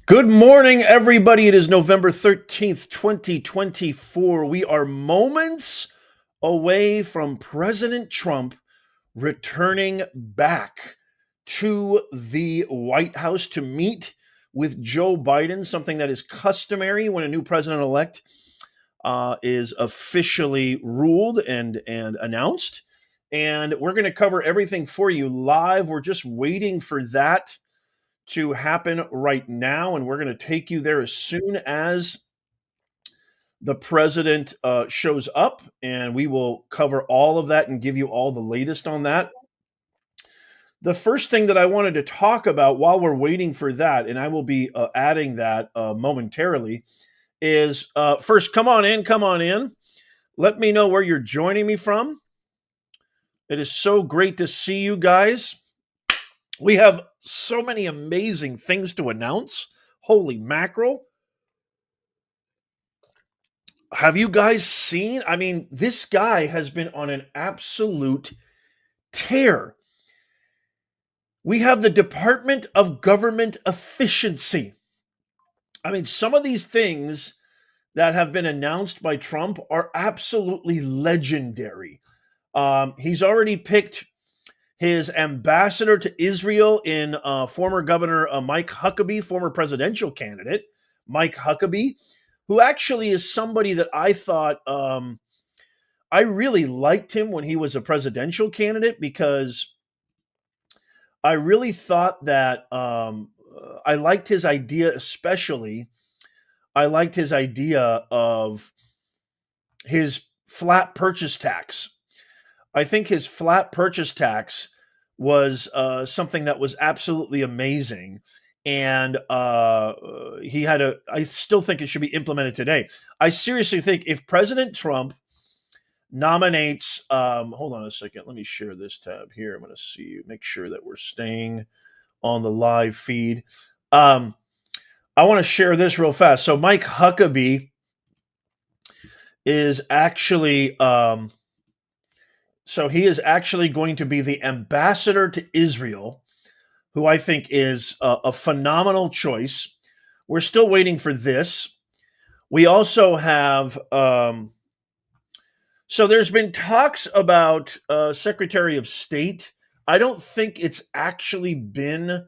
Good morning, everybody. It is November 13th, 2024. We are moments away from President Trump returning back to the White House to meet with Joe Biden, something that is customary when a new president elect is officially ruled and announced. And we're going to cover everything for you live. We're just waiting for that to happen right now, and we're going to take you there as soon as the president shows up, and we will cover all of that and give you all the latest on that. The first thing that I wanted to talk about while we're waiting for that, and I will be adding that momentarily, is first, come on in, come on in. Let me know where you're joining me from. It is so great to see you guys. We have so many amazing things to announce. Holy mackerel. Have you guys seen? I mean, this guy has been on an absolute tear. We have the Department of Government Efficiency. I mean, some of these things that have been announced by Trump are absolutely legendary. He's already picked his ambassador to Israel in former Governor Mike Huckabee, former presidential candidate Mike Huckabee, who actually is somebody that I thought I really liked him when he was a presidential candidate because I really thought that I liked his idea, especially. I liked his idea of his flat purchase tax. I think his flat purchase tax was something that was absolutely amazing. And he had I still think it should be implemented today. I seriously think if President Trump nominates, hold on a second, let me share this tab here. I'm going to see, make sure that we're staying on the live feed. I want to share this real fast. So Mike Huckabee is actually, so he is actually going to be the ambassador to Israel, who I think is a phenomenal choice. We're still waiting for this. We also have, so there's been talks about Secretary of State. I don't think it's actually been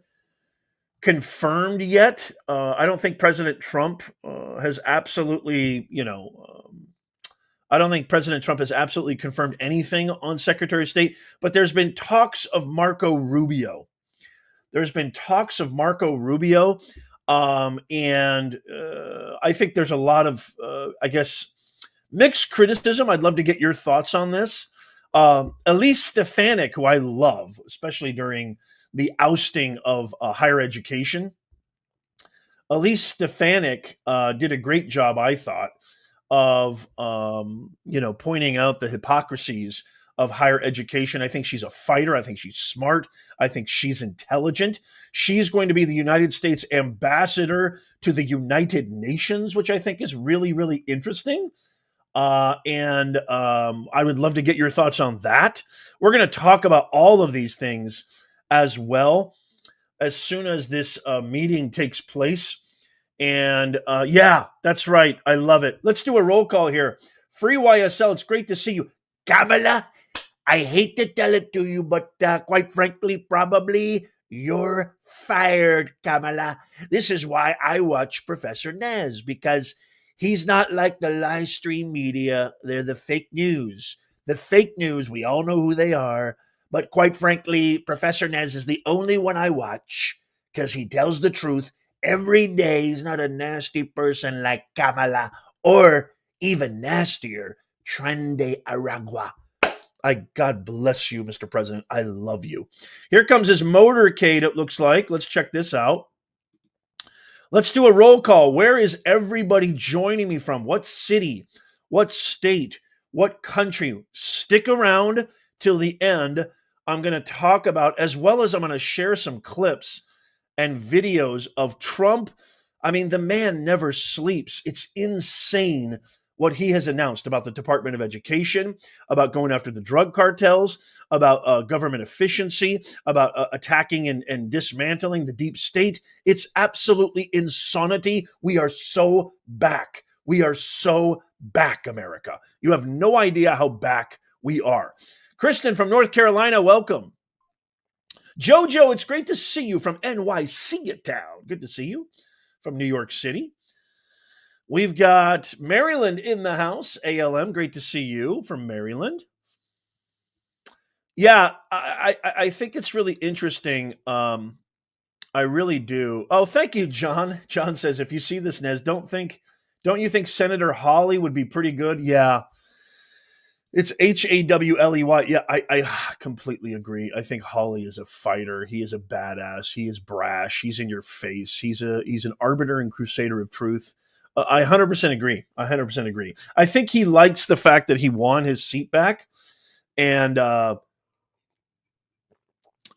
confirmed yet. I don't think President Trump has absolutely, I don't think President Trump has absolutely confirmed anything on Secretary of State, but there's been talks of Marco Rubio. There's been talks of Marco Rubio, and I think there's a lot of, I guess, mixed criticism. I'd love to get your thoughts on this. Elise Stefanik, who I love, especially during the ousting of higher education. Elise Stefanik did a great job, I thought, of pointing out the hypocrisies of higher education. I think she's a fighter. I think she's smart. I think she's intelligent. She's going to be the United States ambassador to the United Nations, which I think is really, really interesting. And I would love to get your thoughts on that. We're going to talk about all of these things as well as soon as this meeting takes place. And yeah, that's right. I love it. Let's do a roll call here. Free YSL, it's great to see you. Kamala, I hate to tell it to you, but quite frankly, probably you're fired, Kamala. This is why I watch Professor Nez, because he's not like the live stream media. They're the fake news. The fake news, we all know who they are. But quite frankly, Professor Nez is the only one I watch because he tells the truth every day. He's not a nasty person like Kamala or even nastier, Trende Aragua. God bless you, Mr. President. I love you. Here comes his motorcade, it looks like. Let's check this out. Let's do a roll call. Where is everybody joining me from? What city? What state? What country? Stick around till the end. I'm going to talk about, as well as I'm going to share some clips and videos of Trump. I mean, the man never sleeps. It's insane what he has announced about the Department of Education, about going after the drug cartels, about government efficiency, about attacking and dismantling the deep state. It's absolutely insanity. We are so back. We are so back, America. You have no idea how back we are. Kristen from North Carolina, welcome. Jojo, it's great to see you from NYC town. Good to see you from New York City. We've got Maryland in the house. ALM, great to see you from Maryland. Yeah, I think it's really interesting. I really do. Oh, thank you, John. John says, if you see this, Nez, don't you think Senator Hawley would be pretty good? Yeah. It's Hawley. Yeah, I completely agree. I think Hawley is a fighter. He is a badass. He is brash. He's in your face. He's an arbiter and crusader of truth. I 100% agree. I 100% agree. I think he likes the fact that he won his seat back, and I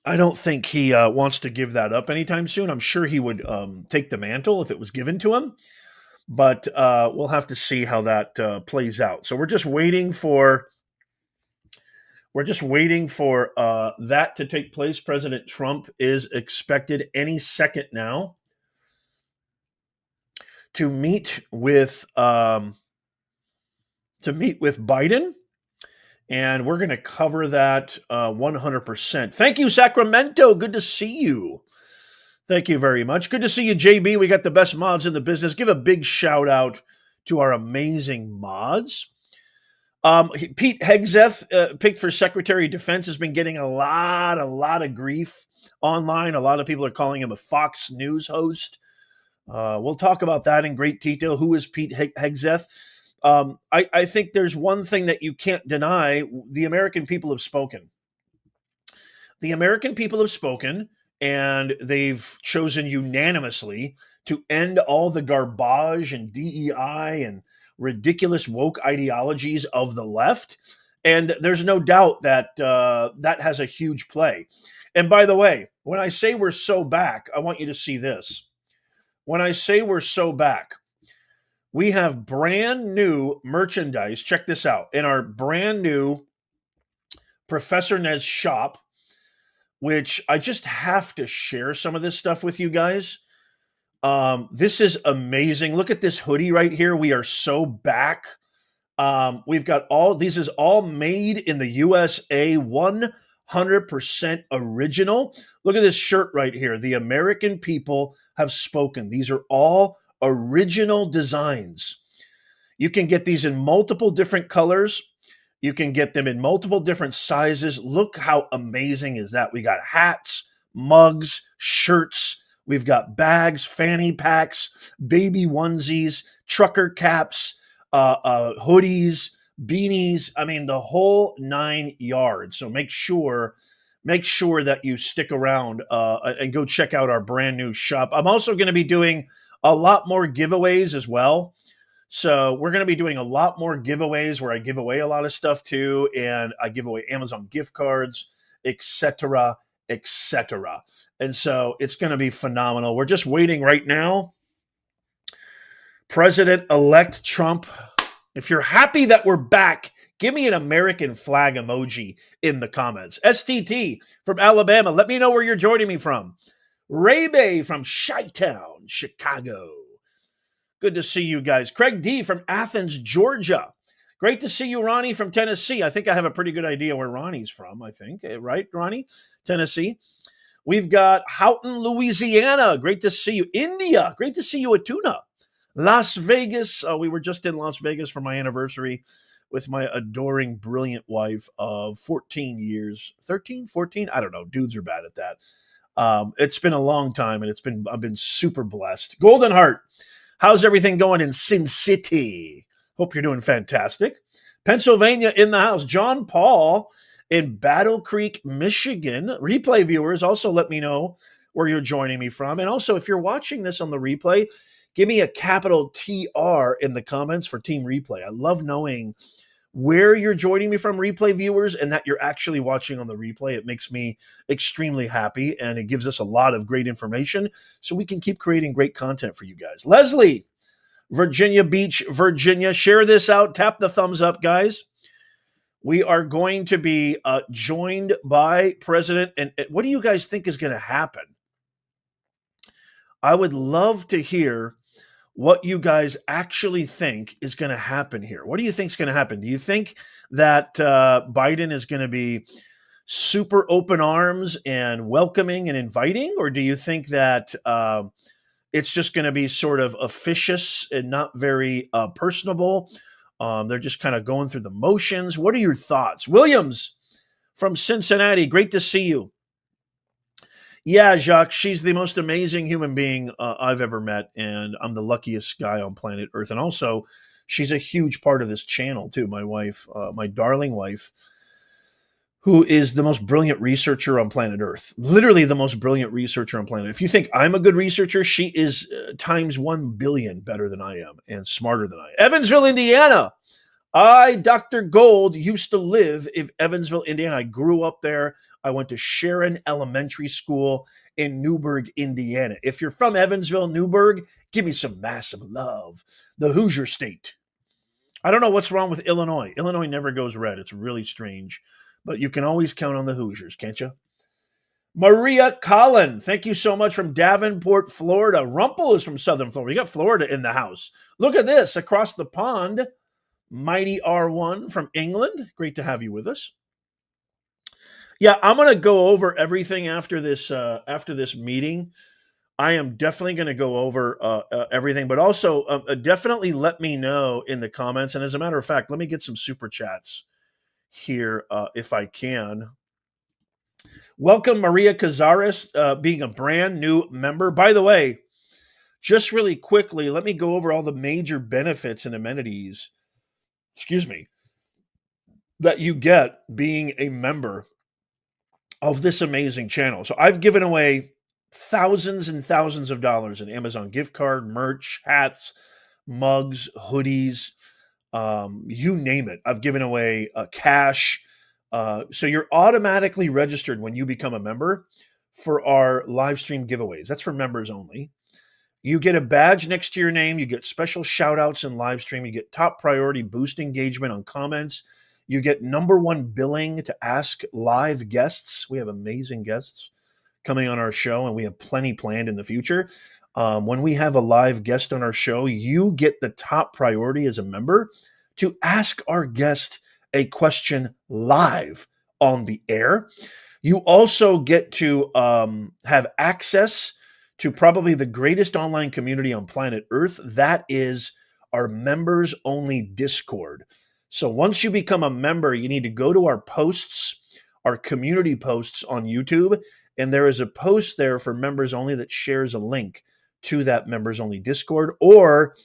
don't think he wants to give that up anytime soon. I'm sure he would take the mantle if it was given to him, but we'll have to see how that plays out. So we're just waiting for that to take place. President Trump is expected any second now to meet with Biden, and we're going to cover that 100%. Thank you, Sacramento. Good to see you. Thank you very much. Good to see you, JB. We got the best mods in the business. Give a big shout out to our amazing mods. Pete Hegseth, picked for Secretary of Defense, has been getting a lot of grief online. A lot of people are calling him a Fox News host. We'll talk about that in great detail. Who is Pete Hegseth? I think there's one thing that you can't deny. The American people have spoken. The American people have spoken, and they've chosen unanimously to end all the garbage and DEI and ridiculous woke ideologies of the left. And there's no doubt that that has a huge play. And by the way, when I say we're so back, I want you to see this. When I say we're so back, we have brand new merchandise. Check this out. In our brand new Professor Nez shop, which I just have to share some of this stuff with you guys. This is amazing. Look at this hoodie right here. We are so back. We've got these is all made in the USA, 100% original. Look at this shirt right here. The American people have spoken. These are all original designs. You can get these in multiple different colors. You can get them in multiple different sizes. Look how amazing is that. We got hats, mugs, shirts. We've got bags, fanny packs, baby onesies, trucker caps, hoodies, beanies. I mean, the whole 9 yards. So make sure that you stick around and go check out our brand new shop. I'm also going to be doing a lot more giveaways as well. So we're going to be doing a lot more giveaways where I give away a lot of stuff too, and I give away Amazon gift cards, etc., etc. And so it's going to be phenomenal. We're just waiting right now. President-elect Trump, if you're happy that we're back, give me an American flag emoji in the comments. STT from Alabama, let me know where you're joining me from. Ray Bay from Chi-Town, Chicago. Good to see you guys. Craig D from Athens, Georgia. Great to see you, Ronnie from Tennessee. I think I have a pretty good idea where Ronnie's from, I think. Right, Ronnie? Tennessee. We've got Houghton, Louisiana. Great to see you. India. Great to see you, Atuna. Las Vegas. We were just in Las Vegas for my anniversary with my adoring, brilliant wife of 14 years. 13, 14? I don't know. Dudes are bad at that. It's been a long time, and I've been super blessed. Golden Heart. How's everything going in Sin City? Hope you're doing fantastic. Pennsylvania in the house. John Paul in Battle Creek, Michigan. Replay viewers, also let me know where you're joining me from. And also, if you're watching this on the replay, give me a capital TR in the comments for Team Replay. I love knowing where you're joining me from, replay viewers, and that you're actually watching on the replay. It makes me extremely happy, and it gives us a lot of great information so we can keep creating great content for you guys. Leslie Virginia Beach, Virginia. Share this out. Tap the thumbs up, guys. We are going to be joined by President. And what do you guys think is going to happen? I would love to hear what you guys actually think is going to happen here. What do you think is going to happen? Do you think that Biden is going to be super open arms and welcoming and inviting? Or do you think that it's just going to be sort of officious and not very personable? They're just kind of going through the motions. What are your thoughts? Williams from Cincinnati, great to see you. Yeah, Jacques, she's the most amazing human being I've ever met, and I'm the luckiest guy on planet Earth. And also, she's a huge part of this channel, too. My wife, my darling wife, who is the most brilliant researcher on planet Earth. Literally the most brilliant researcher on planet Earth. If you think I'm a good researcher, she is times 1 billion better than I am and smarter than I am. Evansville, Indiana. I, Dr. Gold, used to live in Evansville, Indiana. I grew up there. I went to Sharon Elementary School in Newburgh, Indiana. If you're from Evansville, Newburgh, give me some massive love. The Hoosier State. I don't know what's wrong with Illinois. Illinois never goes red. It's really strange. But you can always count on the Hoosiers, can't you? Maria Collin, thank you so much from Davenport, Florida. Rumpel is from Southern Florida. We got Florida in the house. Look at this across the pond. Mighty R1 from England. Great to have you with us. Yeah, I'm going to go over everything after this meeting. I am definitely going to go over everything, but also definitely let me know in the comments. And as a matter of fact, let me get some super chats here if I can. Welcome, Maria Cazares, being a brand new member. By the way, just really quickly, let me go over all the major benefits and amenities, that you get being a member of this amazing channel. So I've given away thousands and thousands of dollars in Amazon gift card, merch, hats, mugs, hoodies, you name it. I've given away cash. So you're automatically registered when you become a member for our live stream giveaways. That's for members only. You get a badge next to your name. You get special shout outs in live stream. You get top priority boost engagement on comments. You get #1 billing to ask live guests. We have amazing guests coming on our show, and we have plenty planned in the future. When we have a live guest on our show, you get the top priority as a member to ask our guest a question live on the air. You also get to have access to probably the greatest online community on planet Earth. That is our members only Discord. So once you become a member, you need to go to our posts, our community posts on YouTube, and there is a post there for members only that shares a link to that members only Discord, or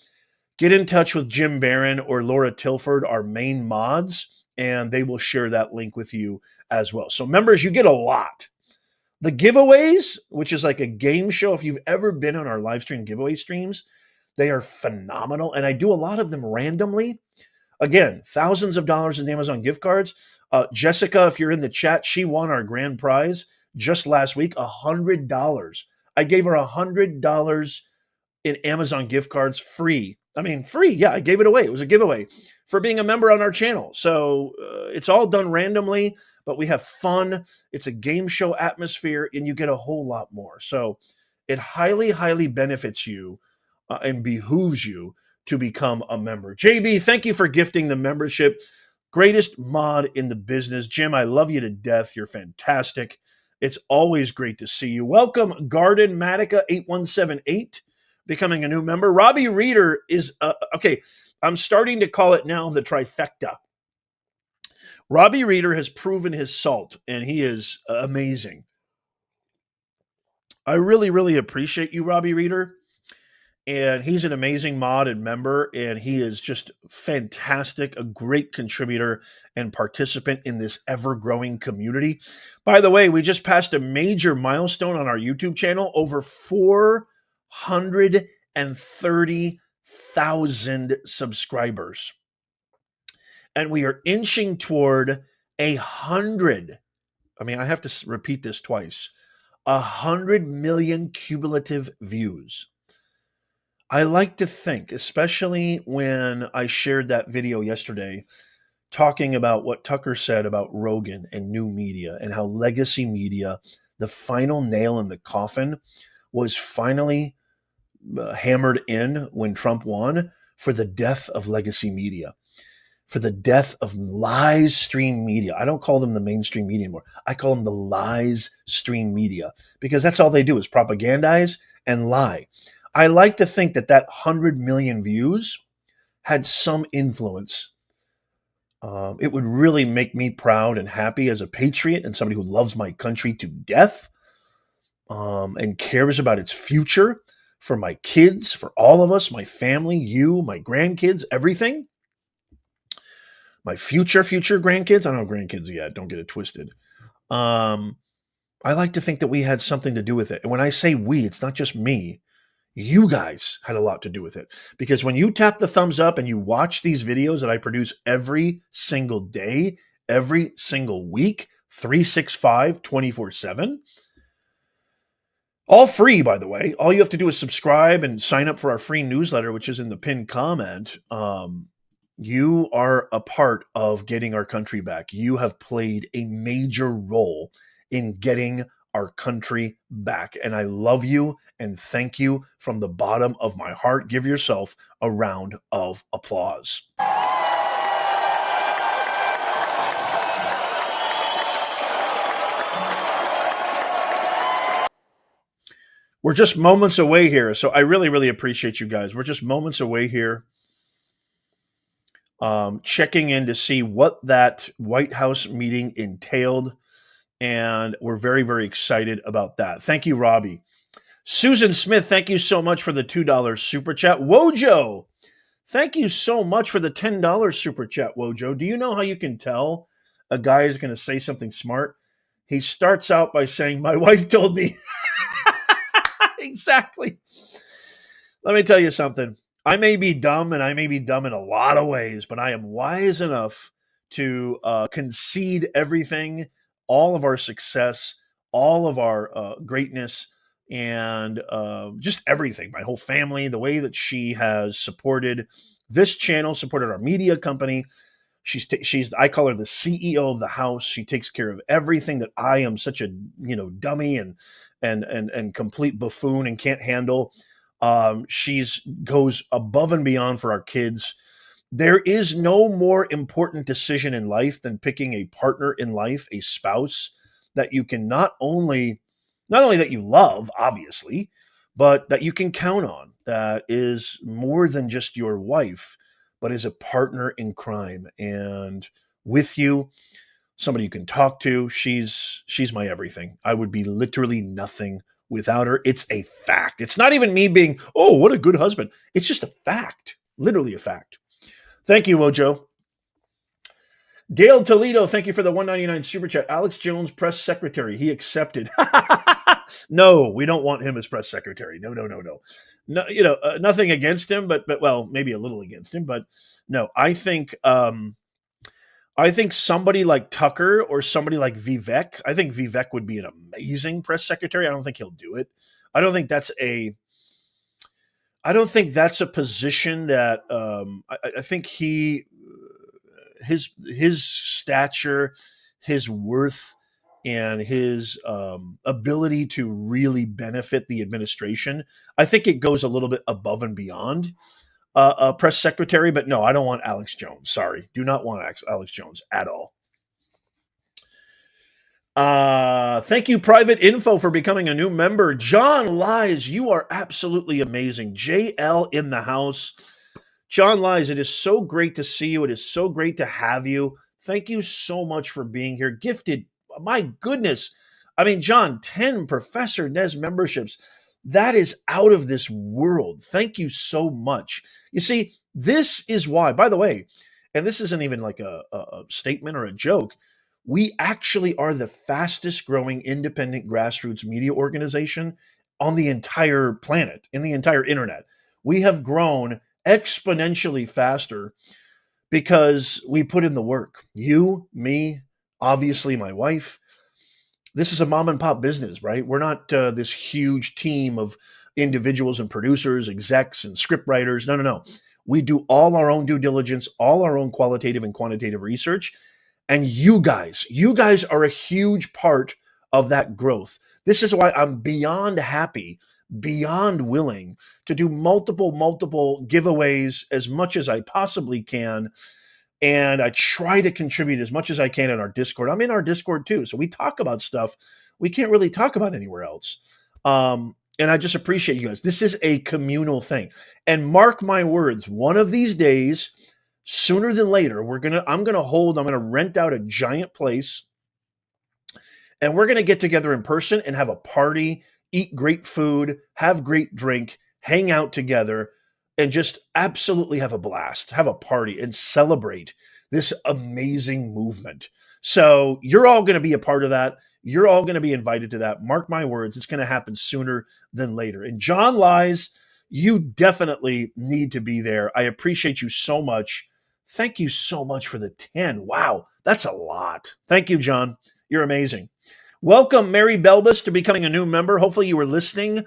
get in touch with Jim Barron or Laura Tilford, our main mods, and they will share that link with you as well. So members, you get a lot. The giveaways, which is like a game show, if you've ever been on our live stream giveaway streams, they are phenomenal. And I do a lot of them randomly. Again, thousands of dollars in Amazon gift cards. Jessica, if you're in the chat, she won our grand prize just last week, $100. I gave her $100 in Amazon gift cards free. I mean, free. Yeah, I gave it away. It was a giveaway for being a member on our channel. So it's all done randomly, but we have fun. It's a game show atmosphere, and you get a whole lot more. So it highly, highly benefits you and behooves you to become a member. JB, thank you for gifting the membership. Greatest mod in the business. Jim, I love you to death. You're fantastic. It's always great to see you. Welcome, Garden Matica 8178, becoming a new member. Robbie Reeder is, okay, I'm starting to call it now the trifecta. Robbie Reeder has proven his salt, and he is amazing. I really, really appreciate you, Robbie Reeder. And he's an amazing mod and member, and he is just fantastic, a great contributor and participant in this ever-growing community. By the way, we just passed a major milestone on our YouTube channel, over 430,000 subscribers. And we are inching toward 100. I mean, I have to repeat this twice. 100 million cumulative views. I like to think, especially when I shared that video yesterday, talking about what Tucker said about Rogan and new media and how legacy media, the final nail in the coffin, was finally hammered in when Trump won for the death of legacy media, for the death of lies stream media. I don't call them the mainstream media anymore. I call them the lies stream media because that's all they do is propagandize and lie. I like to think that that 100 million views had some influence. It would really make me proud and happy as a patriot and somebody who loves my country to death, and cares about its future for my kids, for all of us, my family, you, my grandkids, everything. My future grandkids. I don't have grandkids yet. Don't get it twisted. Um, I like to think that we had something to do with it. And when I say we, it's not just me. You guys had a lot to do with it. Because when you tap the thumbs up and you watch these videos that I produce every single day, every single week, 365, 24/7, all free, by the way. All you have to do is subscribe and sign up for our free newsletter, which is in the pinned comment. You are a part of getting our country back. You have played a major role in getting our country back. And I love you and thank you from the bottom of my heart. Give yourself a round of applause. We're just moments away here. So I really, really appreciate you guys. We're just moments away here, checking in to see what that White House meeting entailed. And we're very, very excited about that. Thank you, Robbie. Susan Smith, thank you so much for the $2 super chat. Wojo, thank you so much for the $10 super chat, Wojo. Do you know how you can tell a guy is going to say something smart? He starts out by saying, "My wife told me." Exactly. Let me tell you something. I may be dumb, and I may be dumb in a lot of ways, but I am wise enough to concede everything, all of our success, all of our greatness, and just everything. My whole family, the way that she has supported this channel, supported our media company. She's I call her the CEO of the house. She takes care of everything that I am such a dummy and complete buffoon and can't handle. She's goes above and beyond for our kids. There is no more important decision in life than picking a partner in life, a spouse that you can not only that you love, obviously, but that you can count on, that is more than just your wife, but is a partner in crime and with you, somebody you can talk to. She's my everything. I would be literally nothing without her. It's a fact. It's not even me being, "Oh, what a good husband." It's just a fact. Literally a fact. Thank you, Wojo. Dale Toledo, thank you for the $1.99 super chat. Alex Jones, press secretary. He accepted. No, we don't want him as press secretary. No, no, no, no. No, nothing against him, but well, maybe a little against him, but no. I think somebody like Tucker or somebody like Vivek. I think Vivek would be an amazing press secretary. I don't think he'll do it. I don't think that's a. I don't think that's a position that. I think his stature, his worth, and his ability to really benefit the administration. I think it goes a little bit above and beyond a press secretary. But no, I don't want Alex Jones. Sorry, do not want Alex Jones at all. Thank you, Private Info, for becoming a new member. John Lies, you are absolutely amazing. JL in the house. John Lies, it is so great to see you. It is so great to have you. Thank you so much for being here. Gifted, my goodness. I mean, John, 10 Professor Nez memberships. That is out of this world. Thank you so much. You see, this is why, by the way, and this isn't even like a statement or a joke, we actually are the fastest growing independent grassroots media organization on the entire planet, in the entire internet. We have grown exponentially faster because we put in the work. You, me, obviously my wife. This is a mom and pop business, right? We're not this huge team of individuals and producers, execs and script writers. No, no, no. We do all our own due diligence, all our own qualitative and quantitative research. And you guys are a huge part of that growth. This is why I'm beyond happy, beyond willing to do multiple giveaways as much as I possibly can. And I try to contribute as much as I can in our Discord. I'm in our Discord too. So we talk about stuff we can't really talk about anywhere else. And I just appreciate you guys. This is a communal thing. And mark my words, one of these days, sooner than later, I'm gonna rent out a giant place and we're gonna get together in person and have a party, eat great food, have great drink, hang out together, and just absolutely have a blast, have a party and celebrate this amazing movement. So you're all gonna be a part of that. You're all going to be invited to that. Mark my words, it's going to happen sooner than later. And John Lies, you definitely need to be there. I appreciate you so much. Thank you so much for the 10. Wow, that's a lot. Thank you, John. You're amazing. Welcome, Mary Belbus, to becoming a new member. Hopefully you were listening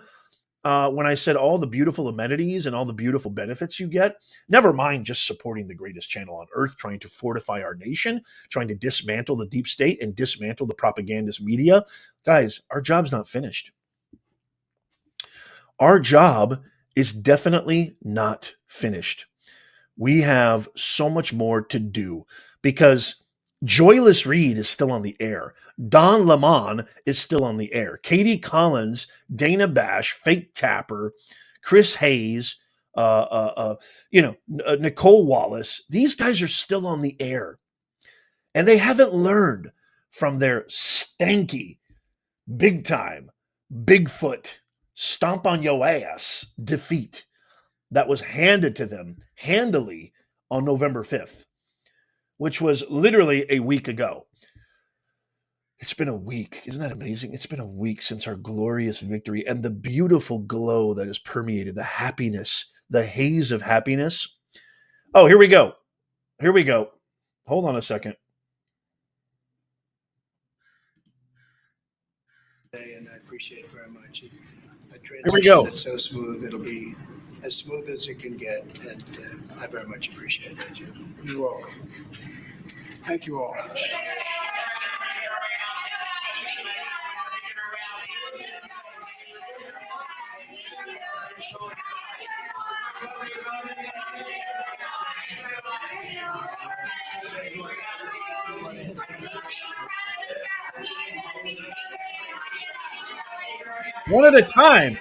when I said all the beautiful amenities and all the beautiful benefits you get. Never mind just supporting the greatest channel on earth, trying to fortify our nation, trying to dismantle the deep state and dismantle the propagandist media. Guys, our job's not finished. Our job is definitely not finished. We have so much more to do because Joyless Reed is still on the air. Don Lemon is still on the air. Katie Collins, Dana Bash, Fake Tapper, Chris Hayes, Nicole Wallace. These guys are still on the air. And they haven't learned from their stanky, big time, Bigfoot, stomp on yo ass defeat that was handed to them handily on November 5th. Which was literally a week ago. It's been a week. Isn't that amazing? It's been a week since our glorious victory and the beautiful glow that has permeated, the happiness, the haze of happiness. Oh, here we go. Here we go. Hold on a second. And I appreciate it very much. A Here we go. transition that's so smooth, it'll be as smooth as it can get, and I very much appreciate that, Jim. You're welcome. Thank you all. One at a time.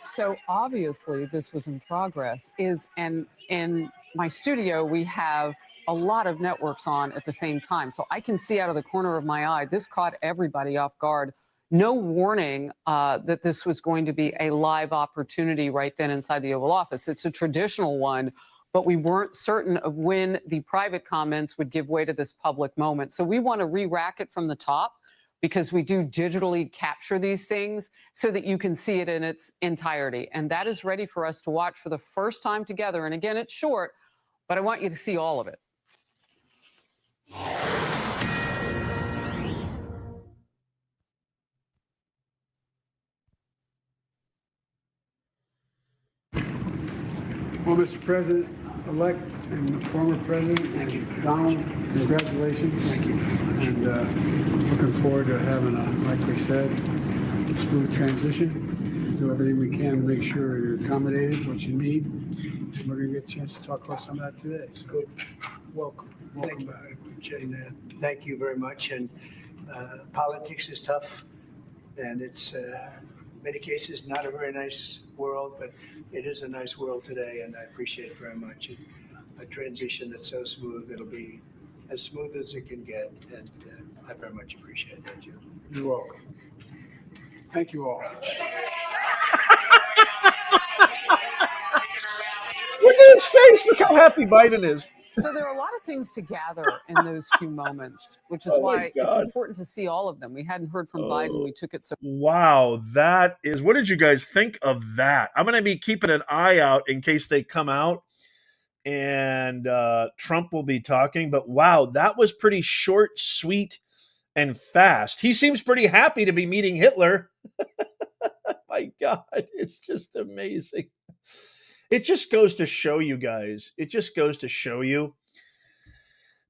So obviously this was in progress and in my studio, we have a lot of networks on at the same time. So I can see out of the corner of my eye, this caught everybody off guard. No warning that this was going to be a live opportunity right then inside the Oval Office. It's a traditional one, but we weren't certain of when the private comments would give way to this public moment. So we want to re-rack it from the top, because we do digitally capture these things so that you can see it in its entirety. And that is ready for us to watch for the first time together. And again, it's short, but I want you to see all of it. Well, Mr. President-elect and former President, Thank you very Donald, much. congratulations. Thank you very much. And looking forward to having like we said, a smooth transition. Do everything we can to make sure you're accommodated, what you need. And we're going to get a chance to talk about some of that today. So Good. welcome. Thank you back. very much. And thank you very much. And politics is tough, and it's in many cases not a very nice world, but it is a nice world today, and I appreciate it very much. A transition that's so smooth, it'll be as smooth as it can get, and I very much appreciate that, Jim. You're welcome. Thank you all. Look at his face. Look how happy Biden is. So there are a lot of things to gather in those few moments, which is Oh my why it's God. important to see all of them. We hadn't heard from Biden. We took it so. Wow, that is. What did you guys think of that? I'm going to be keeping an eye out in case they come out and Trump will be talking. But wow, that was pretty short, sweet, and fast. He seems pretty happy to be meeting Hitler. My God, it's just amazing. It just goes to show you guys, it just goes to show you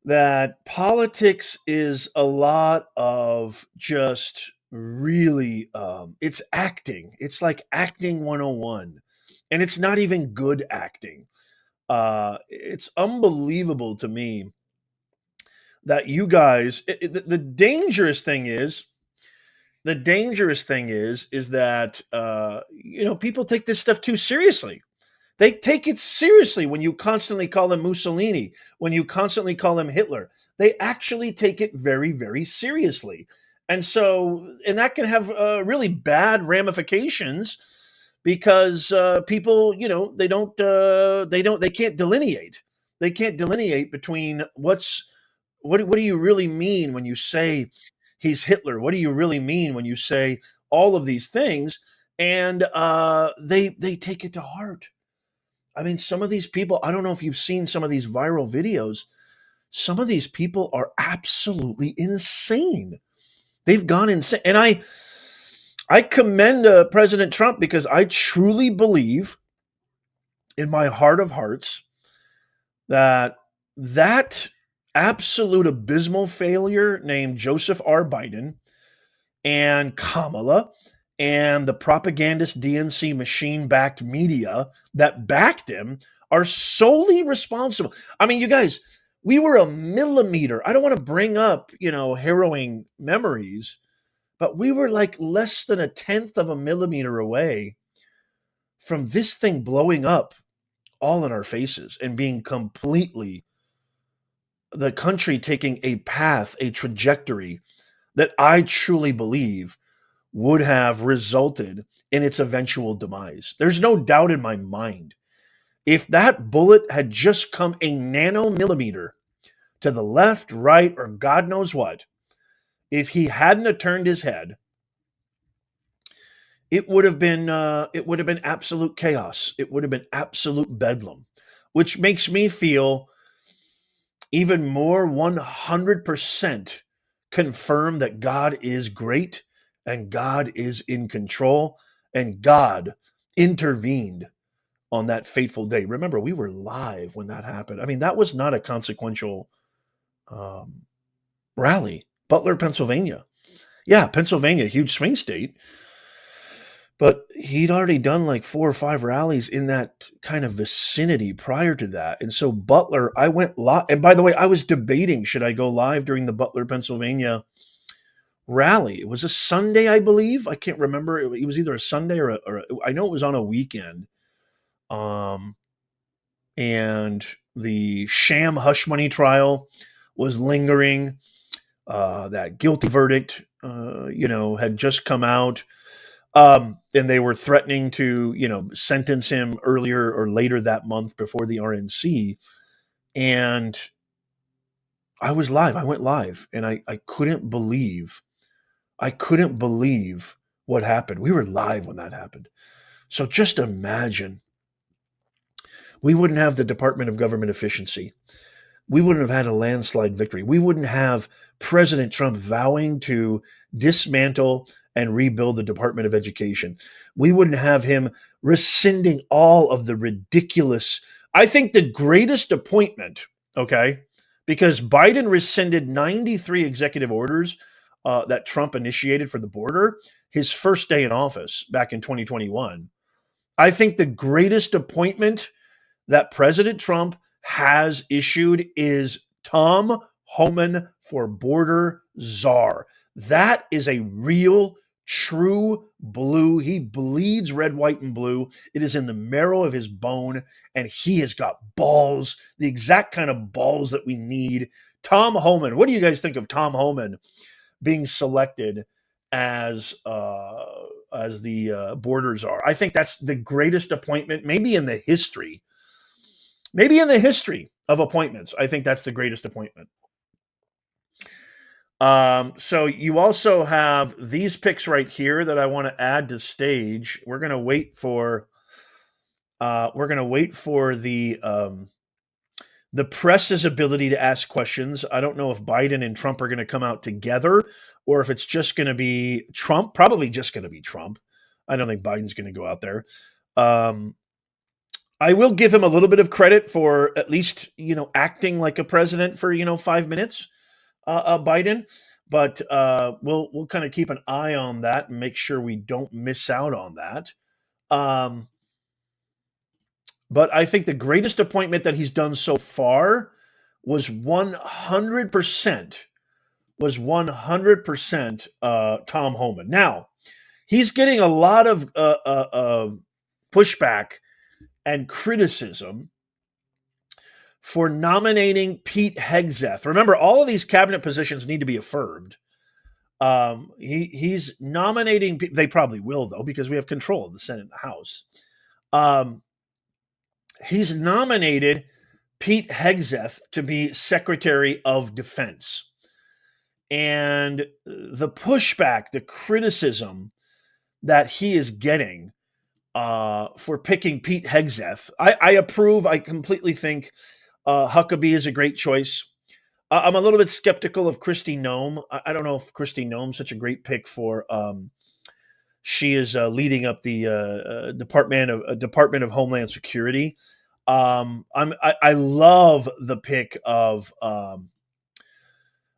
that politics is a lot of just really, it's acting. It's like acting 101. And it's not even good acting. It's unbelievable to me that you guys, the dangerous thing is, is that, people take this stuff too seriously. They take it seriously when you constantly call them Mussolini, when you constantly call them Hitler. They actually take it very, very seriously. And that can have really bad ramifications because people, they can't delineate. They can't delineate between what do you really mean when you say he's Hitler? What do you really mean when you say all of these things? And they take it to heart. I mean, some of these people, I don't know if you've seen some of these viral videos. Some of these people are absolutely insane. They've gone insane. And I commend President Trump because I truly believe in my heart of hearts that that absolute abysmal failure named Joseph R. Biden and Kamala and the propagandist DNC machine backed media that backed him are solely responsible. I mean, you guys, we were a millimeter. I don't want to bring up, harrowing memories, but we were like less than a tenth of a millimeter away from this thing blowing up all in our faces and being completely the country taking a path, a trajectory that I truly believe would have resulted in its eventual demise. There's no doubt in my mind. If that bullet had just come a nanomillimeter to the left, right, or God knows what, if he hadn't have turned his head, it would have been absolute chaos. It would have been absolute bedlam, which makes me feel even more 100% confirm that God is great and God is in control and God intervened on that fateful day. Remember, we were live when that happened. I mean, that was not a consequential rally. Butler, Pennsylvania. Yeah, Pennsylvania, huge swing state. But he'd already done like 4 or 5 rallies in that kind of vicinity prior to that. And so Butler, I went live. And by the way, I was debating, should I go live during the Butler, Pennsylvania rally? It was a Sunday, I believe. I can't remember. It was either a Sunday or I know it was on a weekend. And the sham hush money trial was lingering. That guilty verdict, had just come out. And they were threatening to, sentence him earlier or later that month before the RNC. And I was live. I went live and I couldn't believe what happened. We were live when that happened. So just imagine, we wouldn't have the Department of Government Efficiency. We wouldn't have had a landslide victory. We wouldn't have President Trump vowing to dismantle and rebuild the Department of Education. We wouldn't have him rescinding all of the ridiculous, I think the greatest appointment, okay, because Biden rescinded 93 executive orders that Trump initiated for the border his first day in office back in 2021. I think the greatest appointment that President Trump has issued is Tom Homan for border czar. That is a real, true blue. He bleeds red, white, and blue. It is in the marrow of his bone, and he has got balls, the exact kind of balls that we need. Tom Homan. What do you guys think of Tom Homan being selected as the border czar? I think that's the greatest appointment, maybe in the history of appointments. I think that's the greatest appointment. So you also have these pics right here that I want to add to stage. We're going to wait for the the press's ability to ask questions. I don't know if Biden and Trump are going to come out together or if it's just going to be Trump, probably just going to be Trump. I don't think Biden's going to go out there. I will give him a little bit of credit for at least, acting like a president for, 5 minutes, Biden. But we'll kind of keep an eye on that and make sure we don't miss out on that. But I think the greatest appointment that he's done so far was 100% Tom Homan. Now, he's getting a lot of pushback and criticism for nominating Pete Hegseth. Remember, all of these cabinet positions need to be affirmed. He's nominating. They probably will, though, because we have control of the Senate and the House. He's nominated Pete Hegseth to be Secretary of Defense. And the pushback, the criticism that he is getting for picking Pete Hegseth, I approve. I completely think Huckabee is a great choice. I'm a little bit skeptical of Kristi Noem. I don't know if Kristi Noem's such a great pick for. She is leading up the Department of Homeland Security. I love the pick of.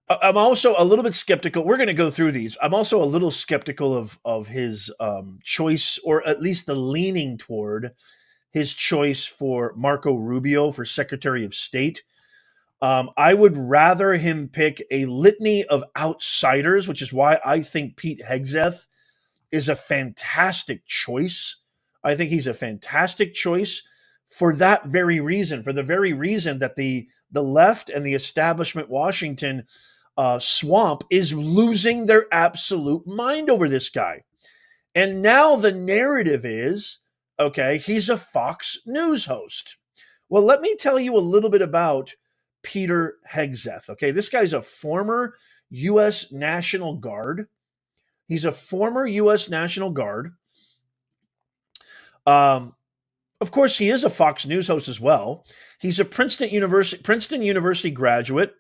I'm also a little bit skeptical. We're going to go through these. I'm also a little skeptical of his choice, or at least the leaning toward his choice for Marco Rubio for Secretary of State. I would rather him pick a litany of outsiders, which is why I think Pete Hegseth is a fantastic choice. I think he's a fantastic choice for that very reason, for the very reason that the left and the establishment Washington swamp is losing their absolute mind over this guy. And now the narrative is, okay, he's a Fox News host. Well, let me tell you a little bit about Peter Hegseth. Okay, this guy's a former U.S. National Guard. He's a former U.S. National Guard. Of course, he is a Fox News host as well. He's a Princeton University graduate,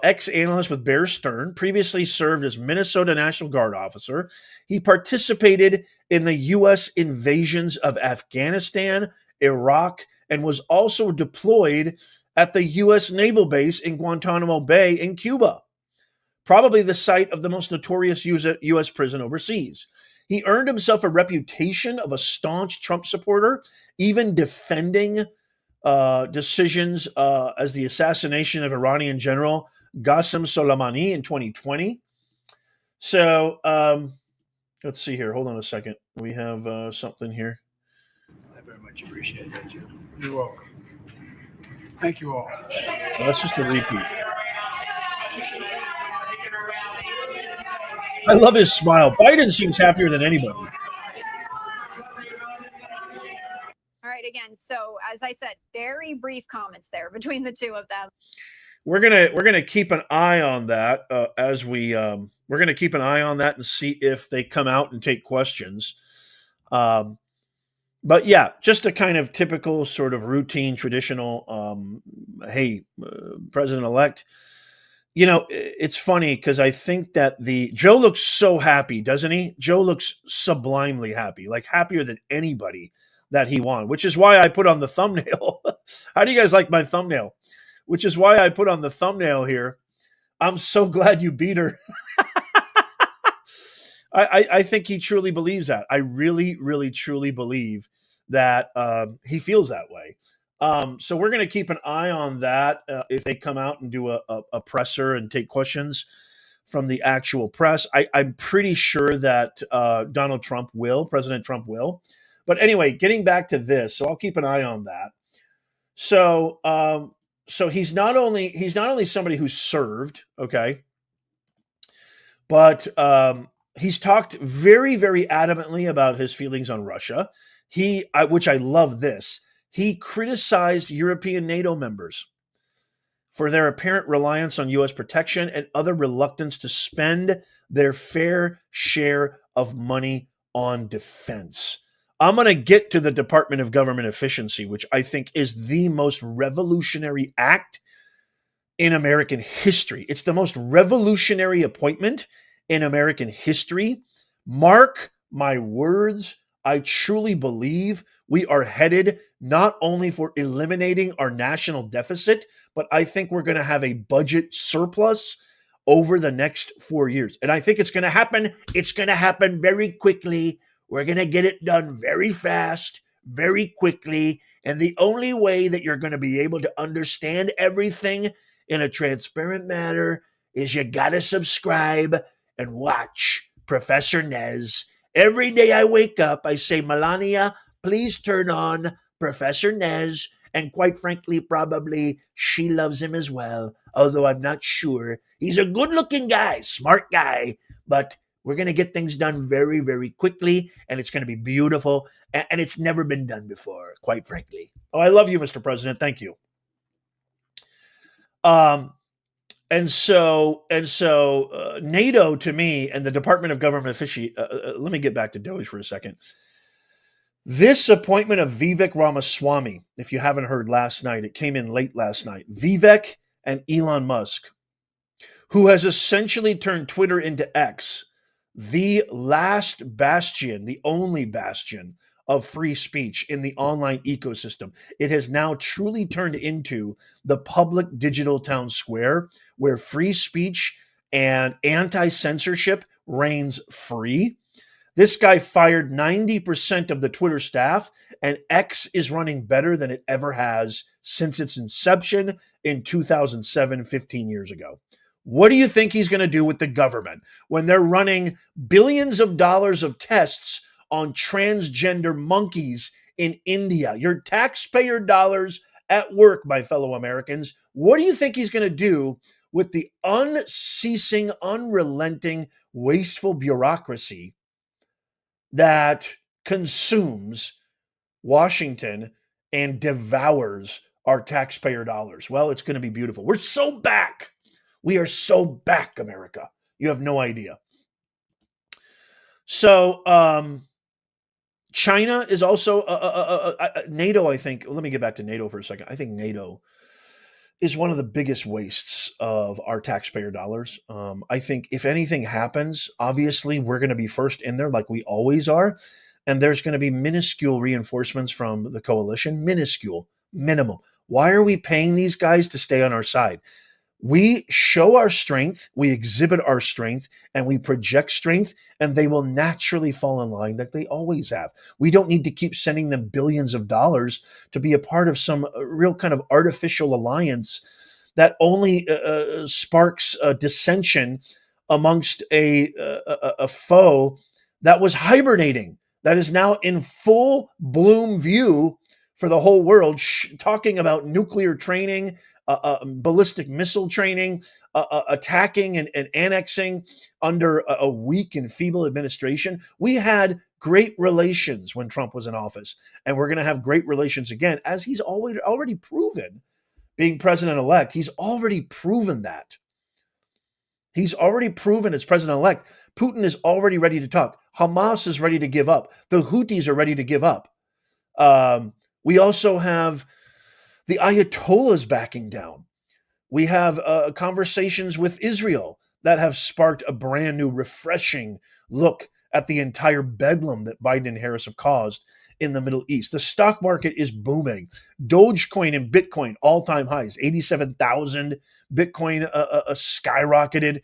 ex-analyst with Bear Stearns, previously served as Minnesota National Guard officer. He participated in the U.S. invasions of Afghanistan, Iraq, and was also deployed at the U.S. Naval Base in Guantanamo Bay in Cuba, probably the site of the most notorious U.S. prison overseas. He earned himself a reputation of a staunch Trump supporter, even defending decisions as the assassination of Iranian General Qasem Soleimani in 2020. So let's see here. Hold on a second. We have something here. I very much appreciate that, Jim. You're welcome. Thank you all. That's just a repeat. I love his smile. Biden seems happier than anybody. All right, again, so as I said, very brief comments there between the two of them. We're gonna keep an eye on that we're gonna keep an eye on that and see if they come out and take questions. But yeah, just a kind of typical sort of routine, traditional. Hey, President-elect. It's funny because I think that Joe looks so happy, doesn't he? Joe looks sublimely happy, like happier than anybody that he won, which is why I put on the thumbnail. How do you guys like my thumbnail? Which is why I put on the thumbnail here. I'm so glad you beat her. I think he truly believes that. I really, really, truly believe that he feels that way. So we're going to keep an eye on that if they come out and do a presser and take questions from the actual press. I'm pretty sure that President Trump will. But anyway, getting back to this, so I'll keep an eye on that. So he's not only somebody who served, okay, but he's talked very, very adamantly about his feelings on Russia. Which I love this. He criticized European NATO members for their apparent reliance on U.S. protection and other reluctance to spend their fair share of money on defense. I'm going to get to the Department of Government Efficiency, which I think is the most revolutionary act in American history. It's the most revolutionary appointment in American history. Mark my words, I truly believe we are headed not only for eliminating our national deficit, but I think we're going to have a budget surplus over the next 4 years. And I think it's going to happen. It's going to happen very quickly. We're going to get it done very fast, very quickly. And the only way that you're going to be able to understand everything in a transparent manner is you got to subscribe and watch Professor Nez. Every day I wake up, I say, Melania, please turn on Professor Nez. And quite frankly, probably she loves him as well, although I'm not sure. He's a good looking guy, smart guy, but we're going to get things done very, very quickly, and it's going to be beautiful. And it's never been done before, quite frankly. Oh, I love you, Mr. President. Thank you. And so NATO to me and the Department of Government Efficiency. Let me get back to DOGE for a second. This appointment of Vivek Ramaswamy, if you haven't heard last night, it came in late last night. Vivek and Elon Musk, who has essentially turned Twitter into X, the last bastion, the only bastion of free speech in the online ecosystem. It has now truly turned into the public digital town square where free speech and anti-censorship reigns free. This guy fired 90% of the Twitter staff, and X is running better than it ever has since its inception in 2007, 15 years ago. What do you think he's going to do with the government when they're running billions of dollars of tests on transgender monkeys in India? Your taxpayer dollars at work, my fellow Americans. What do you think he's going to do with the unceasing, unrelenting, wasteful bureaucracy that consumes Washington and devours our taxpayer dollars? Well, it's going to be beautiful. We're so back. We are so back, America. You have no idea. So, China is also NATO, I think. Let me get back to NATO for a second. I think NATO is one of the biggest wastes of our taxpayer dollars. I think if anything happens, obviously we're going to be first in there like we always are. And there's going to be minuscule reinforcements from the coalition. Minuscule, minimum. Why are we paying these guys to stay on our side? We show our strength, we exhibit our strength, and we project strength, and they will naturally fall in line like they always have. We don't need to keep sending them billions of dollars to be a part of some real kind of artificial alliance that only sparks dissension amongst a foe that was hibernating, that is now in full bloom view for the whole world, talking about nuclear training, ballistic missile training, attacking and annexing under a weak and feeble administration. We had great relations when Trump was in office, and we're going to have great relations again, as he's already proven. Being president-elect, he's already proven that. He's already proven as president-elect. Putin is already ready to talk. Hamas is ready to give up. The Houthis are ready to give up. We also have the Ayatollahs backing down. We have conversations with Israel that have sparked a brand new, refreshing look at the entire bedlam that Biden and Harris have caused in the Middle East. The stock market is booming. Dogecoin and Bitcoin, all-time highs, 87,000. Bitcoin skyrocketed.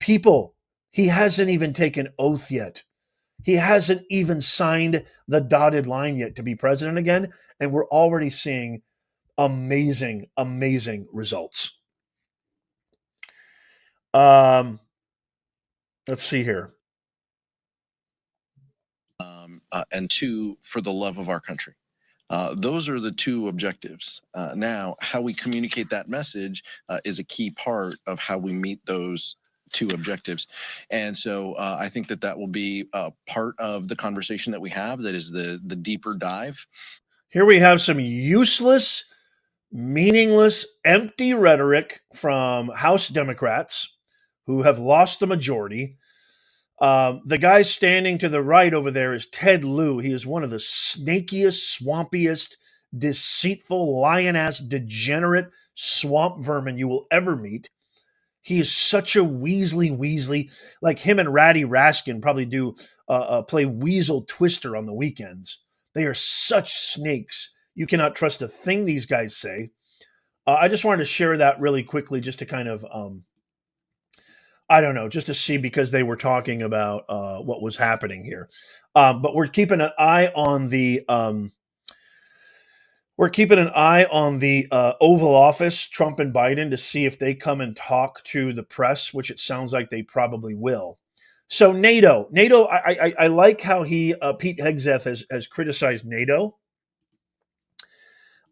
People, he hasn't even taken oath yet. He hasn't even signed the dotted line yet to be president again, and we're already seeing amazing, amazing results. Let's see here. And two, for the love of our country. Those are the two objectives. Now, how we communicate that message is a key part of how we meet those two objectives. And so I think that will be part of the conversation that we have, that is the deeper dive. Here we have some useless, meaningless, empty rhetoric from House Democrats who have lost the majority. The guy standing to the right over there is Ted Lieu. He is one of the snakiest, swampiest, deceitful, lion-ass, degenerate swamp vermin you will ever meet. He is such a Weasley. Like him and Ratty Raskin probably do play Weasel Twister on the weekends. They are such snakes. You cannot trust a thing these guys say. I just wanted to share that really quickly just to kind of, I don't know, just to see because they were talking about what was happening here. But we're keeping an eye on the Oval Office, Trump and Biden, to see if they come and talk to the press, which it sounds like they probably will. So NATO, I like how Pete Hegseth has criticized NATO.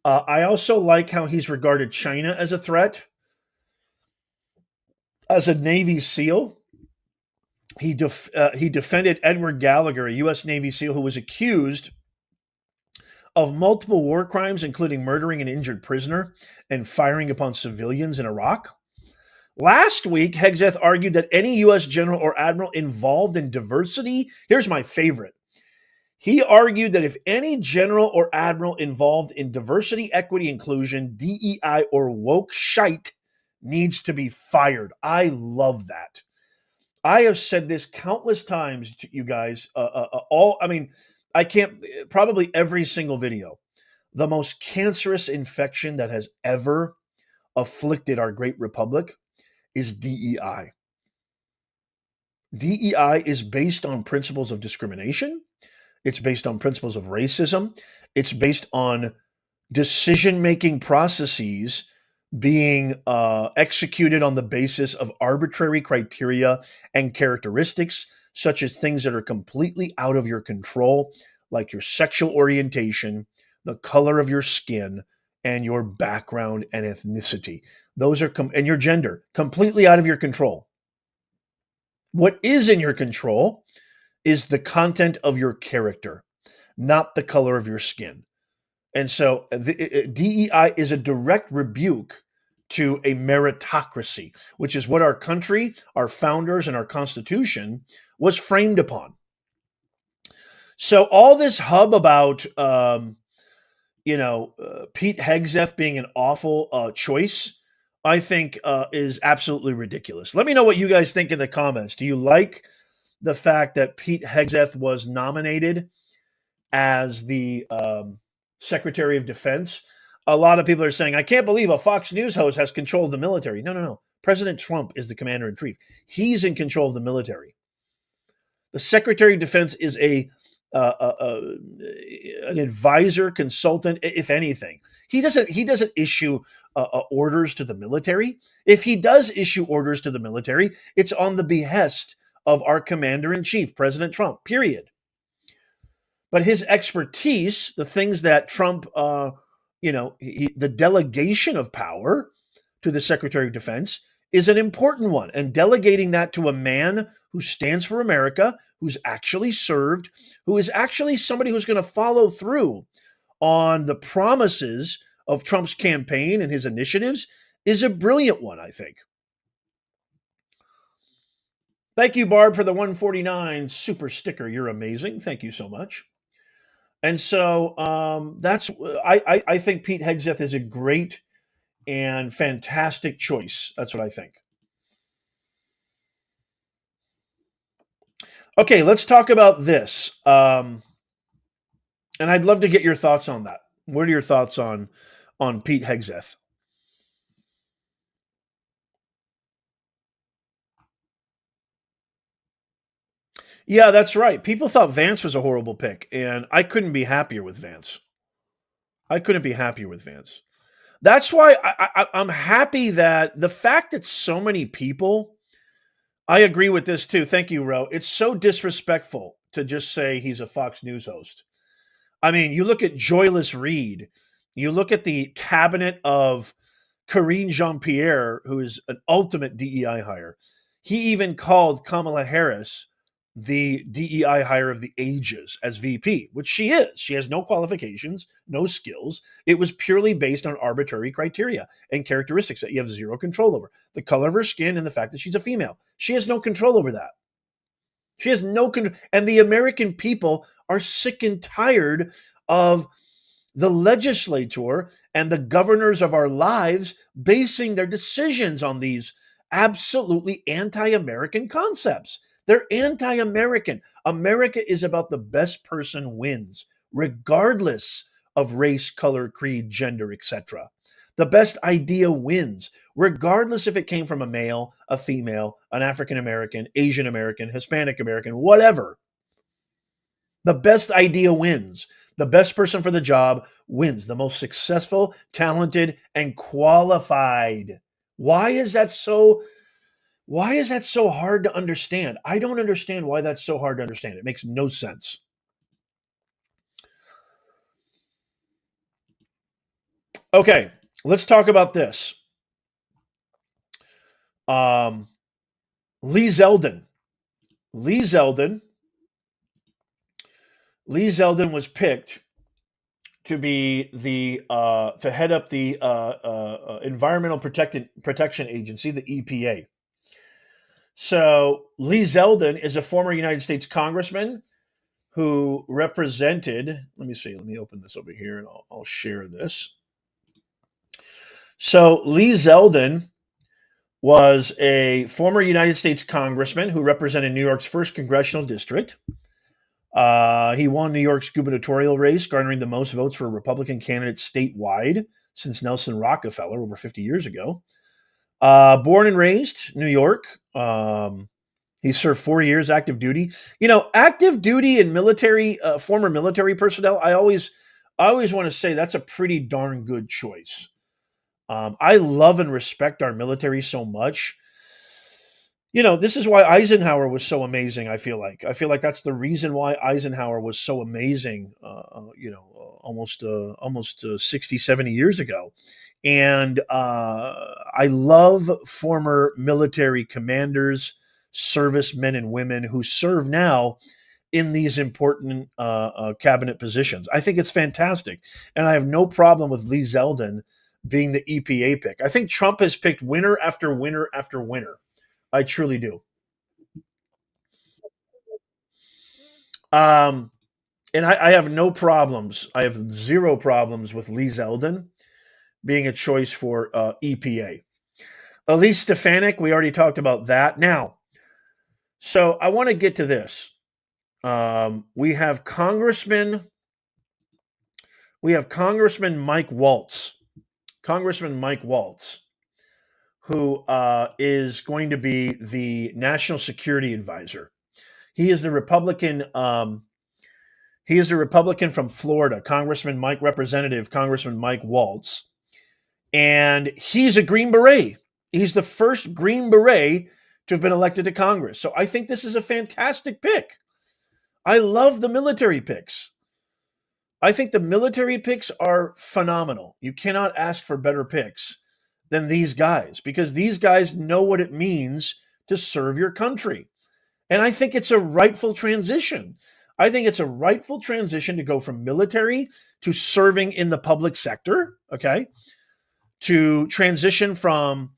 I also like how he's regarded China as a threat. As a Navy SEAL, he defended Edward Gallagher, a U.S. Navy SEAL who was accused of multiple war crimes, including murdering an injured prisoner and firing upon civilians in Iraq. Last week, Hegseth argued that any U.S. general or admiral involved in diversity, here's my favorite. He argued that if any general or admiral involved in diversity, equity, inclusion, DEI, or woke shite needs to be fired. I love that. I have said this countless times to you guys. I can't, probably every single video. The most cancerous infection that has ever afflicted our great republic is DEI. DEI is based on principles of discrimination. It's based on principles of racism. It's based on decision-making processes being executed on the basis of arbitrary criteria and characteristics, such as things that are completely out of your control, like your sexual orientation, the color of your skin, and your background and ethnicity. Those are and your gender, completely out of your control. What is in your control is the content of your character, not the color of your skin. And so DEI is a direct rebuke to a meritocracy, which is what our country, our founders, and our Constitution was framed upon. So all this hub about, Pete Hegseth being an awful choice, I think is absolutely ridiculous. Let me know what you guys think in the comments. Do you like the fact that Pete Hegseth was nominated as the Secretary of Defense? A lot of people are saying, I can't believe a Fox News host has control of the military. No. President Trump is the commander-in-chief. He's in control of the military. The Secretary of Defense is an advisor, consultant, if anything. He doesn't issue orders to the military. If he does issue orders to the military, it's on the behest of our commander-in-chief, President Trump, period. But his expertise, the things that Trump, the delegation of power to the Secretary of Defense is an important one. And delegating that to a man who stands for America, who's actually served, who is actually somebody who's going to follow through on the promises of Trump's campaign and his initiatives is a brilliant one, I think. Thank you, Barb, for the 149 super sticker. You're amazing. Thank you so much. And so I think Pete Hegseth is a great and fantastic choice. That's what I think. Okay, let's talk about this. And I'd love to get your thoughts on that. What are your thoughts on Pete Hegseth? Yeah, that's right. People thought Vance was a horrible pick, and I couldn't be happier with Vance. That's why I'm happy that the fact that so many people, I agree with this too. Thank you, Ro. It's so disrespectful to just say he's a Fox News host. I mean, you look at Joyless Reed, you look at the cabinet of Karine Jean-Pierre, who is an ultimate DEI hire. He even called Kamala Harris the DEI hire of the ages as VP, which she is. She has no qualifications, no skills. It was purely based on arbitrary criteria and characteristics that you have zero control over. The color of her skin and the fact that she's a female. She has no control over that. She has no control. And the American people are sick and tired of the legislature and the governors of our lives basing their decisions on these absolutely anti-American concepts. They're anti-American. America is about the best person wins, regardless of race, color, creed, gender, etc. The best idea wins, regardless if it came from a male, a female, an African American, Asian American, Hispanic American, whatever. The best idea wins. The best person for the job wins. The most successful, talented, and qualified. Why is that so? Why is that so hard to understand? I don't understand why that's so hard to understand. It makes no sense. Okay, let's talk about this. Lee Zeldin. Lee Zeldin was picked to be the to head up the Environmental Protection Agency, the EPA. So Lee Zeldin is a former United States congressman who represented. Let me see. Let me open this over here, and I'll share this. So Lee Zeldin was a former United States congressman who represented New York's 1st congressional district. He won New York's gubernatorial race, garnering the most votes for a Republican candidate statewide since Nelson Rockefeller over 50 years ago. Born and raised New York. He served 4 years active duty. You know, active duty and military, former military personnel. I always want to say that's a pretty darn good choice. I love and respect our military so much. You know, this is why Eisenhower was so amazing. I feel like that's the reason why Eisenhower was so amazing. Almost 60, 70 years ago. And I love former military commanders, servicemen and women who serve now in these important cabinet positions. I think it's fantastic. And I have no problem with Lee Zeldin being the EPA pick. I think Trump has picked winner after winner after winner. I truly do. And I have no problems. I have zero problems with Lee Zeldin being a choice for EPA. Elise Stefanik, we already talked about that. Now, so I want to get to this. We have Congressman Mike Waltz. Congressman Mike Waltz, who is going to be the National Security Advisor. He is the Republican. He is a Republican from Florida, Representative Congressman Mike Waltz, and he's a Green Beret. He's the first Green Beret to have been elected to Congress. So I think this is a fantastic pick. I love the military picks. I think the military picks are phenomenal. You cannot ask for better picks than these guys because these guys know what it means to serve your country. And I think it's a rightful transition. I think it's a rightful transition to go from military to serving in the public sector, okay? To transition from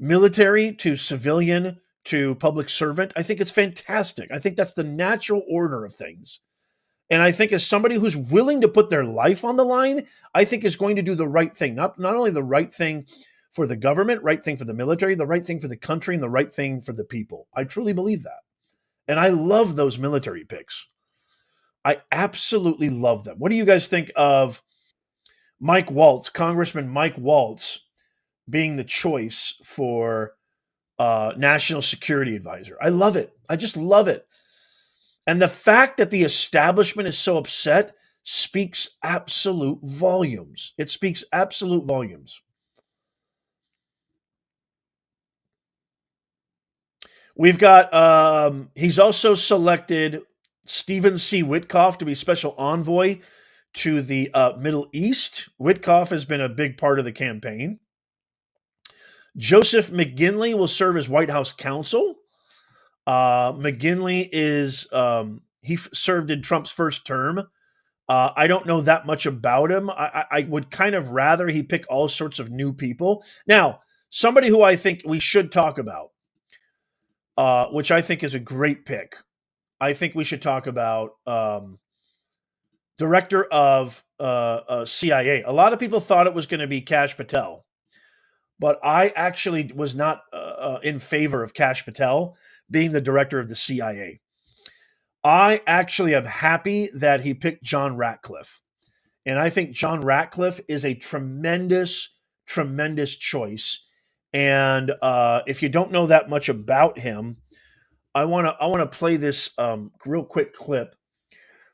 military to civilian to public servant. I think it's fantastic. I think that's the natural order of things. And I think as somebody who's willing to put their life on the line, I think is going to do the right thing. Not only the right thing for the government, right thing for the military, the right thing for the country, and the right thing for the people. I truly believe that. And I love those military picks. I absolutely love them. What do you guys think of Mike Waltz, Congressman Mike Waltz, being the choice for National Security Advisor? I love it. I just love it. And the fact that the establishment is so upset speaks absolute volumes. It speaks absolute volumes. We've got, he's also selected Stephen C. Witkoff to be special envoy to the Middle East. Witkoff has been a big part of the campaign. Joseph McGinley will serve as White House counsel. McGinley is, he served in Trump's first term. I don't know that much about him. I would kind of rather he pick all sorts of new people. Now, somebody who I think we should talk about, which I think is a great pick, I think we should talk about director of CIA. A lot of people thought it was going to be Kash Patel, but I actually was not in favor of Kash Patel being the director of the CIA. I actually am happy that he picked John Ratcliffe. And I think John Ratcliffe is a tremendous, tremendous choice. And if you don't know that much about him, I want to play this real quick clip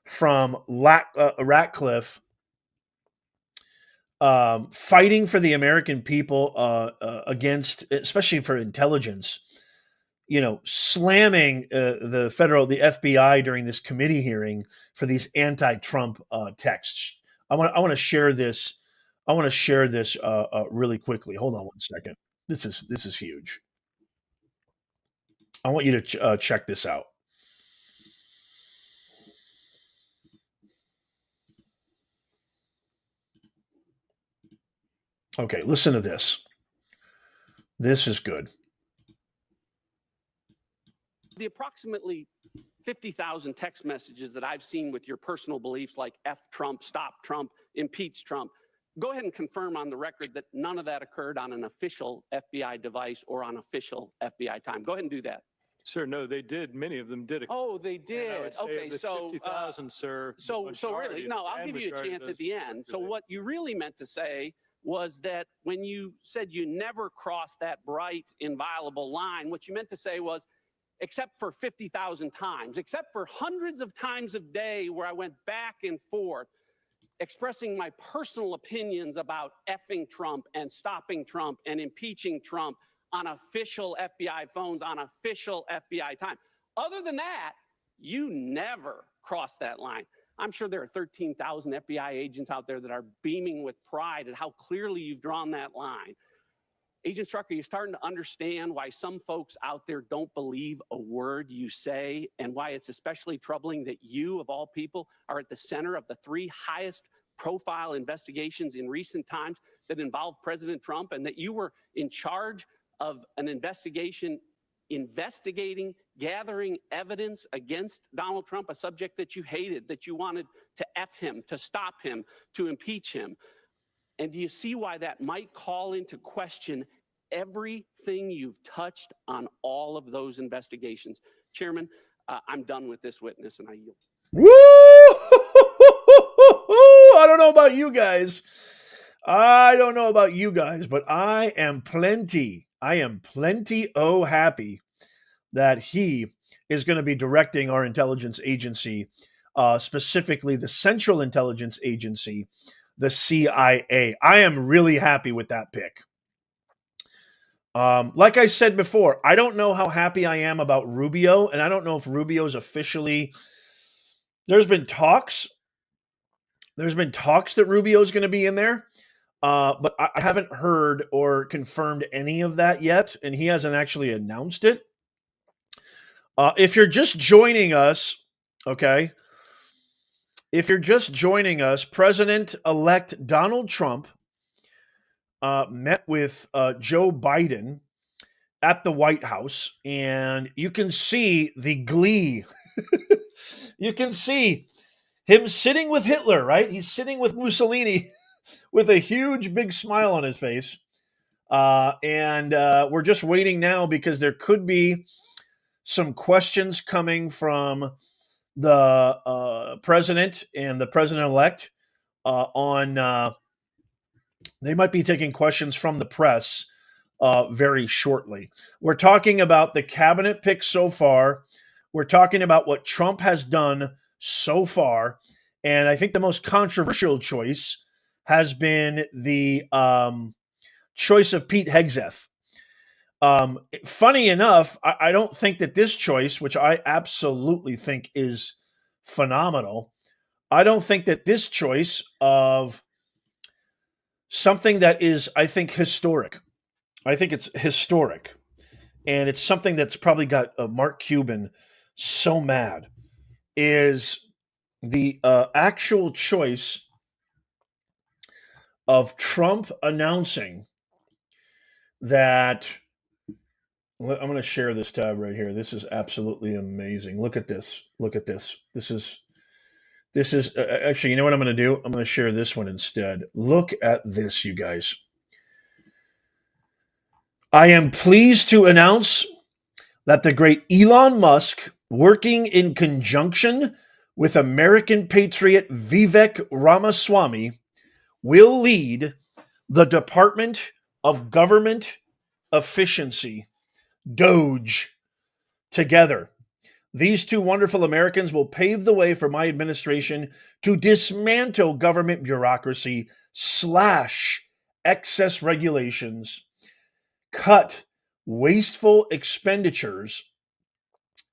from Ratcliffe fighting for the American people against, especially for intelligence. Slamming the FBI during this committee hearing for these anti-Trump texts. I want to share this. I want to share this really quickly. Hold on one second. This is huge. I want you to check this out. Okay, listen to this. This is good. The approximately 50,000 text messages that I've seen with your personal beliefs like F Trump, stop Trump, impeach Trump, go ahead and confirm on the record that none of that occurred on an official FBI device or on official FBI time. Go ahead and do that. Sir, no, they did. Many of them did. Oh, they did. Okay, so 50,000, sir. so really, no, I'll give you a chance at the end. So what you really meant to say was that when you said you never crossed that bright, inviolable line, what you meant to say was, except for 50,000 times, except for hundreds of times a day where I went back and forth expressing my personal opinions about effing Trump and stopping Trump and impeaching Trump on official FBI phones on official FBI time. Other than that, you never crossed that line. I'm sure there are 13,000 FBI agents out there that are beaming with pride at how clearly you've drawn that line. Agent Struck, are you starting to understand why some folks out there don't believe a word you say, and why it's especially troubling that you, of all people, are at the center of the 3 highest profile investigations in recent times that involve President Trump, and that you were in charge of an investigation investigating, gathering evidence against Donald Trump, a subject that you hated, that you wanted to F him, to stop him, to impeach him? And do you see why that might call into question everything you've touched on all of those investigations? Chairman, I'm done with this witness and I yield. Woo! I don't know about you guys. But I am plenty happy that he is going to be directing our intelligence agency, specifically the Central Intelligence Agency, the CIA. I am really happy with that pick. Like I said before, I don't know how happy I am about Rubio, and I don't know if Rubio's officially. There's been talks that Rubio is going to be in there, but I haven't heard or confirmed any of that yet, and he hasn't actually announced it. If you're just joining us, okay. If you're just joining us, President-elect Donald Trump met with Joe Biden at the White House, and you can see the glee. You can see him sitting with Hitler, right? He's sitting with Mussolini with a huge, big smile on his face. And we're just waiting now because there could be some questions coming from the president and the president-elect on. They might be taking questions from the press very shortly. We're talking about the cabinet picks so far. We're talking about what Trump has done so far. And I think the most controversial choice has been the choice of Pete Hegseth. Funny enough, I don't think that this choice, which I absolutely think is phenomenal, I don't think that this choice of something that is, I think, historic. I think it's historic. And it's something that's probably got Mark Cuban so mad, is the actual choice of Trump announcing that I'm going to share this tab right here. This is absolutely amazing. Look at this. Look at this. This is actually, you know what I'm going to do? I'm going to share this one instead. Look at this, you guys. I am pleased to announce that the great Elon Musk, working in conjunction with American patriot Vivek Ramaswamy, will lead the Department of Government Efficiency, DOGE, together. These two wonderful Americans will pave the way for my administration to dismantle government bureaucracy, slash excess regulations, cut wasteful expenditures,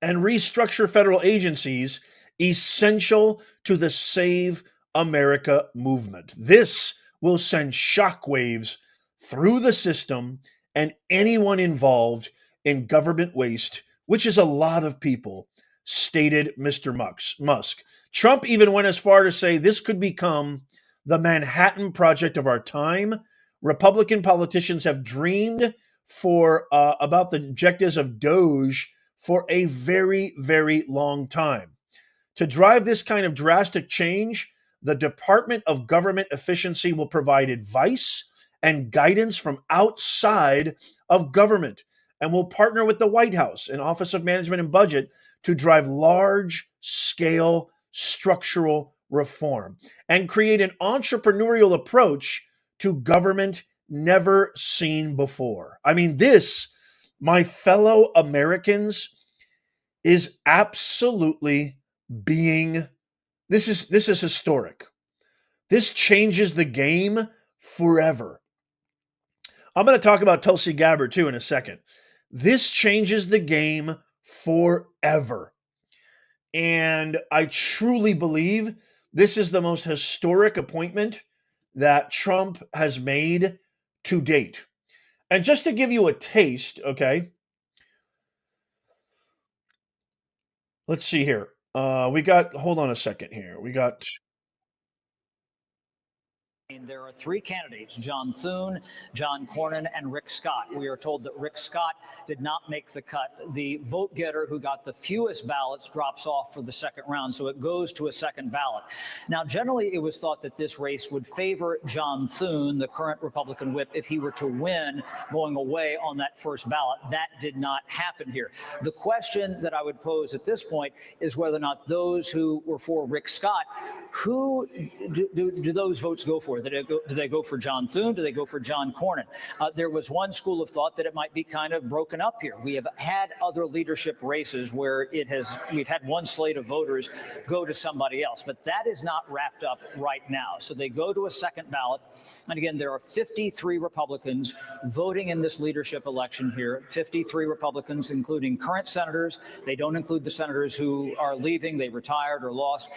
and restructure federal agencies essential to the Save America movement. This will send shockwaves through the system and anyone involved in government waste, which is a lot of people, stated Mr. Musk. Trump even went as far to say this could become the Manhattan Project of our time. Republican politicians have dreamed for about the objectives of DOGE for a very, very long time. To drive this kind of drastic change, the Department of Government Efficiency will provide advice and guidance from outside of government and will partner with the White House and Office of Management and Budget to drive large-scale structural reform and create an entrepreneurial approach to government never seen before. I mean, this, my fellow Americans, is absolutely being, this is historic. This changes the game forever. I'm going to talk about Tulsi Gabbard too in a second. This changes the game forever. And I truly believe this is the most historic appointment that Trump has made to date. And just to give you a taste, okay, let's see here. Hold on a second here. There are three candidates, John Thune, John Cornyn, and Rick Scott. We are told that Rick Scott did not make the cut. The vote getter who got the fewest ballots drops off for the second round, so it goes to a second ballot. Now, generally, it was thought that this race would favor John Thune, the current Republican whip, if he were to win going away on that first ballot. That did not happen here. The question that I would pose at this point is whether or not those who were for Rick Scott, who do those votes go for? Do they go for John Thune? Do they go for John Cornyn? There was one school of thought that it might be kind of broken up here. We have had other leadership races where we've had one slate of voters go to somebody else, but that is not wrapped up right now. So they go to a second ballot. And again, there are 53 Republicans voting in this leadership election here, 53 Republicans, including current senators. They don't include the senators who are leaving, they retired or lost.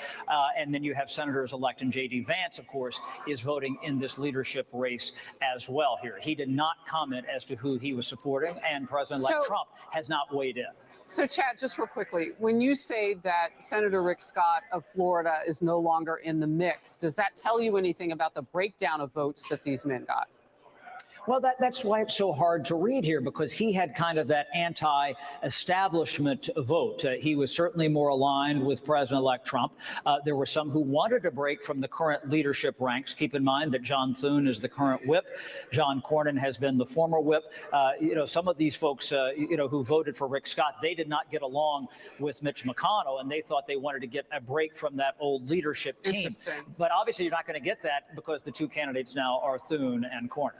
And then you have senators-elect, and J.D. Vance, of course, is voting in this leadership race as well here. He did not comment as to who he was supporting, and President-elect Trump has not weighed in. So, Chad, just real quickly, when you say that Senator Rick Scott of Florida is no longer in the mix, does that tell you anything about the breakdown of votes that these men got? Well, that's why it's so hard to read here, because he had kind of that anti-establishment vote. He was certainly more aligned with President-elect Trump. There were some who wanted to break from the current leadership ranks. Keep in mind that John Thune is the current whip. John Cornyn has been the former whip. Some of these folks, who voted for Rick Scott, they did not get along with Mitch McConnell, and they thought they wanted to get a break from that old leadership team. But obviously, you're not going to get that because the two candidates now are Thune and Cornyn.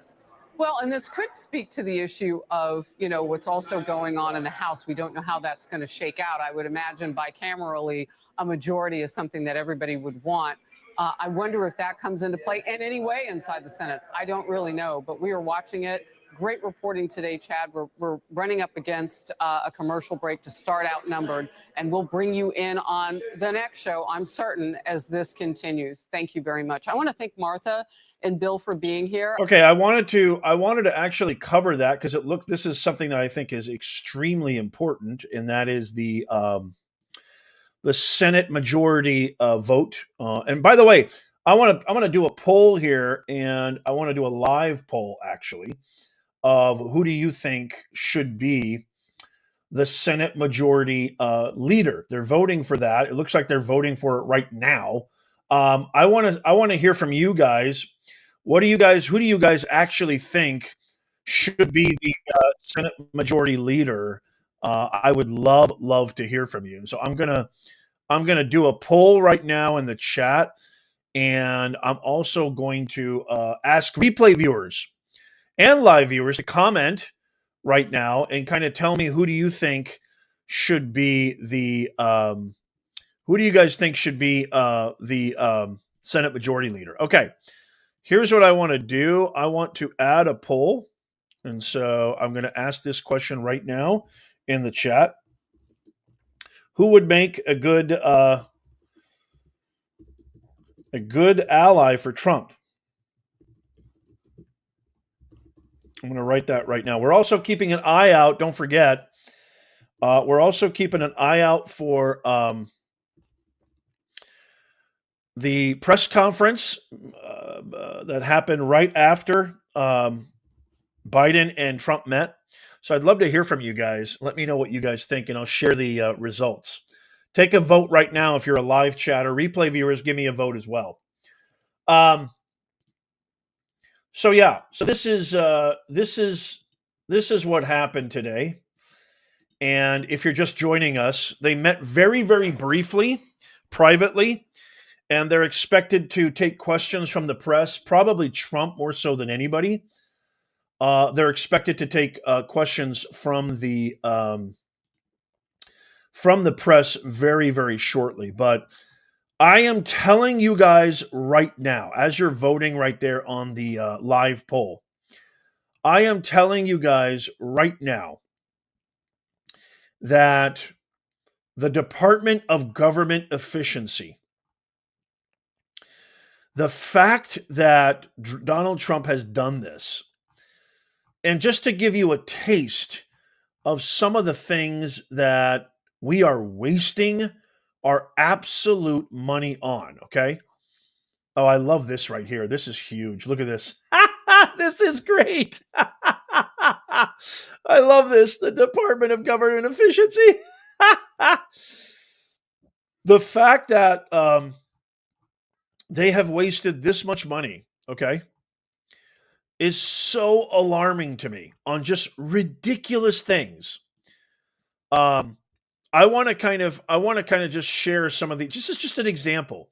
Well, and this could speak to the issue of, what's also going on in the House. We don't know how that's going to shake out. I would imagine bicamerally, a majority is something that everybody would want. I wonder if that comes into play in any way inside the Senate. I don't really know, but we are watching it. Great reporting today, Chad. We're running up against a commercial break to start Outnumbered, and we'll bring you in on the next show, I'm certain, as this continues. Thank you very much. I want to thank Martha and Bill for being here. Okay, I wanted to actually cover that because this is something that I think is extremely important, and that is the Senate majority vote. And by the way, I want to do a poll here, and I want to do a live poll actually of who do you think should be the Senate Majority Leader. They're voting for that. It looks like they're voting for it right now. I want to hear from you guys. Who do you guys actually think should be the Senate Majority Leader? I would love to hear from you. So I'm gonna do a poll right now in the chat, and I'm also going to ask replay viewers and live viewers to comment right now and kind of tell me who do you think should be the who do you guys think should be the Senate Majority Leader? Okay, here's what I want to do. I want to add a poll, and so I'm going to ask this question right now in the chat. Who would make a good ally for Trump? I'm going to write that right now. We're also keeping an eye out. Don't forget, we're also keeping an eye out for the press conference that happened right after Biden and Trump met. So I'd love to hear from you guys. Let me know what you guys think, and I'll share the results. Take a vote right now if you're a live chatter. Replay viewers, give me a vote as well. So yeah, so this is what happened today. And if you're just joining us, they met very, very briefly, privately, and they're expected to take questions from the press, probably Trump more so than anybody. They're expected to take questions from the press very, very shortly. But I am telling you guys right now, as you're voting right there on the live poll, I am telling you guys right now that the Department of Government Efficiency, the fact that Donald Trump has done this, and just to give you a taste of some of the things that we are wasting our absolute money on, okay? Oh, I love this right here. This is huge. Look at this. This is great. I love this. The Department of Government Efficiency. The fact that they have wasted this much money, okay, is so alarming to me on just ridiculous things. I want to kind of just share some of the. This is just an example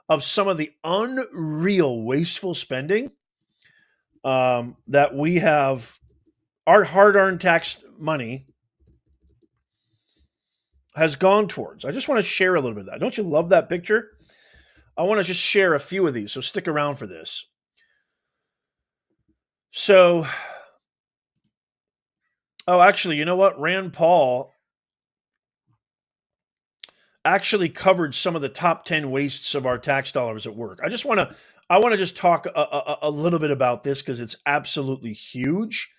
of some of the unreal wasteful spending that we have. Our hard-earned tax money has gone towards. I just want to share a little bit of that. Don't you love that picture? I want to just share a few of these, so stick around for this. So, actually, you know what? Rand Paul actually covered some of the top 10 wastes of our tax dollars at work. I want to just talk a little bit about this because it's absolutely huge,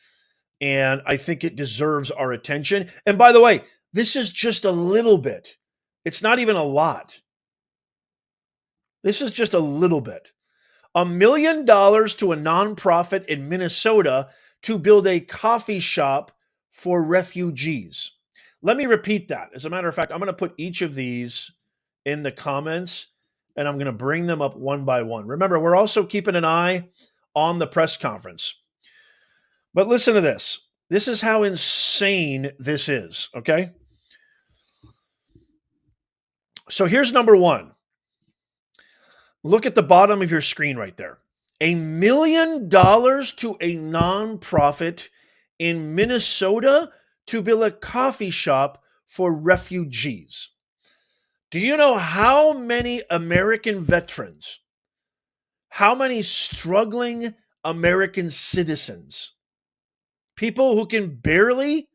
and I think it deserves our attention. And by the way, this is just a little bit. It's not even a lot. This is just a little bit. $1 million to a nonprofit in Minnesota to build a coffee shop for refugees. Let me repeat that. As a matter of fact, I'm going to put each of these in the comments, and I'm going to bring them up one by one. Remember, we're also keeping an eye on the press conference. But listen to this. This is how insane this is, okay? So here's number one. Look at the bottom of your screen right there. $1 million to a nonprofit in Minnesota to build a coffee shop for refugees. Do you know how many American veterans, how many struggling American citizens, people who can barely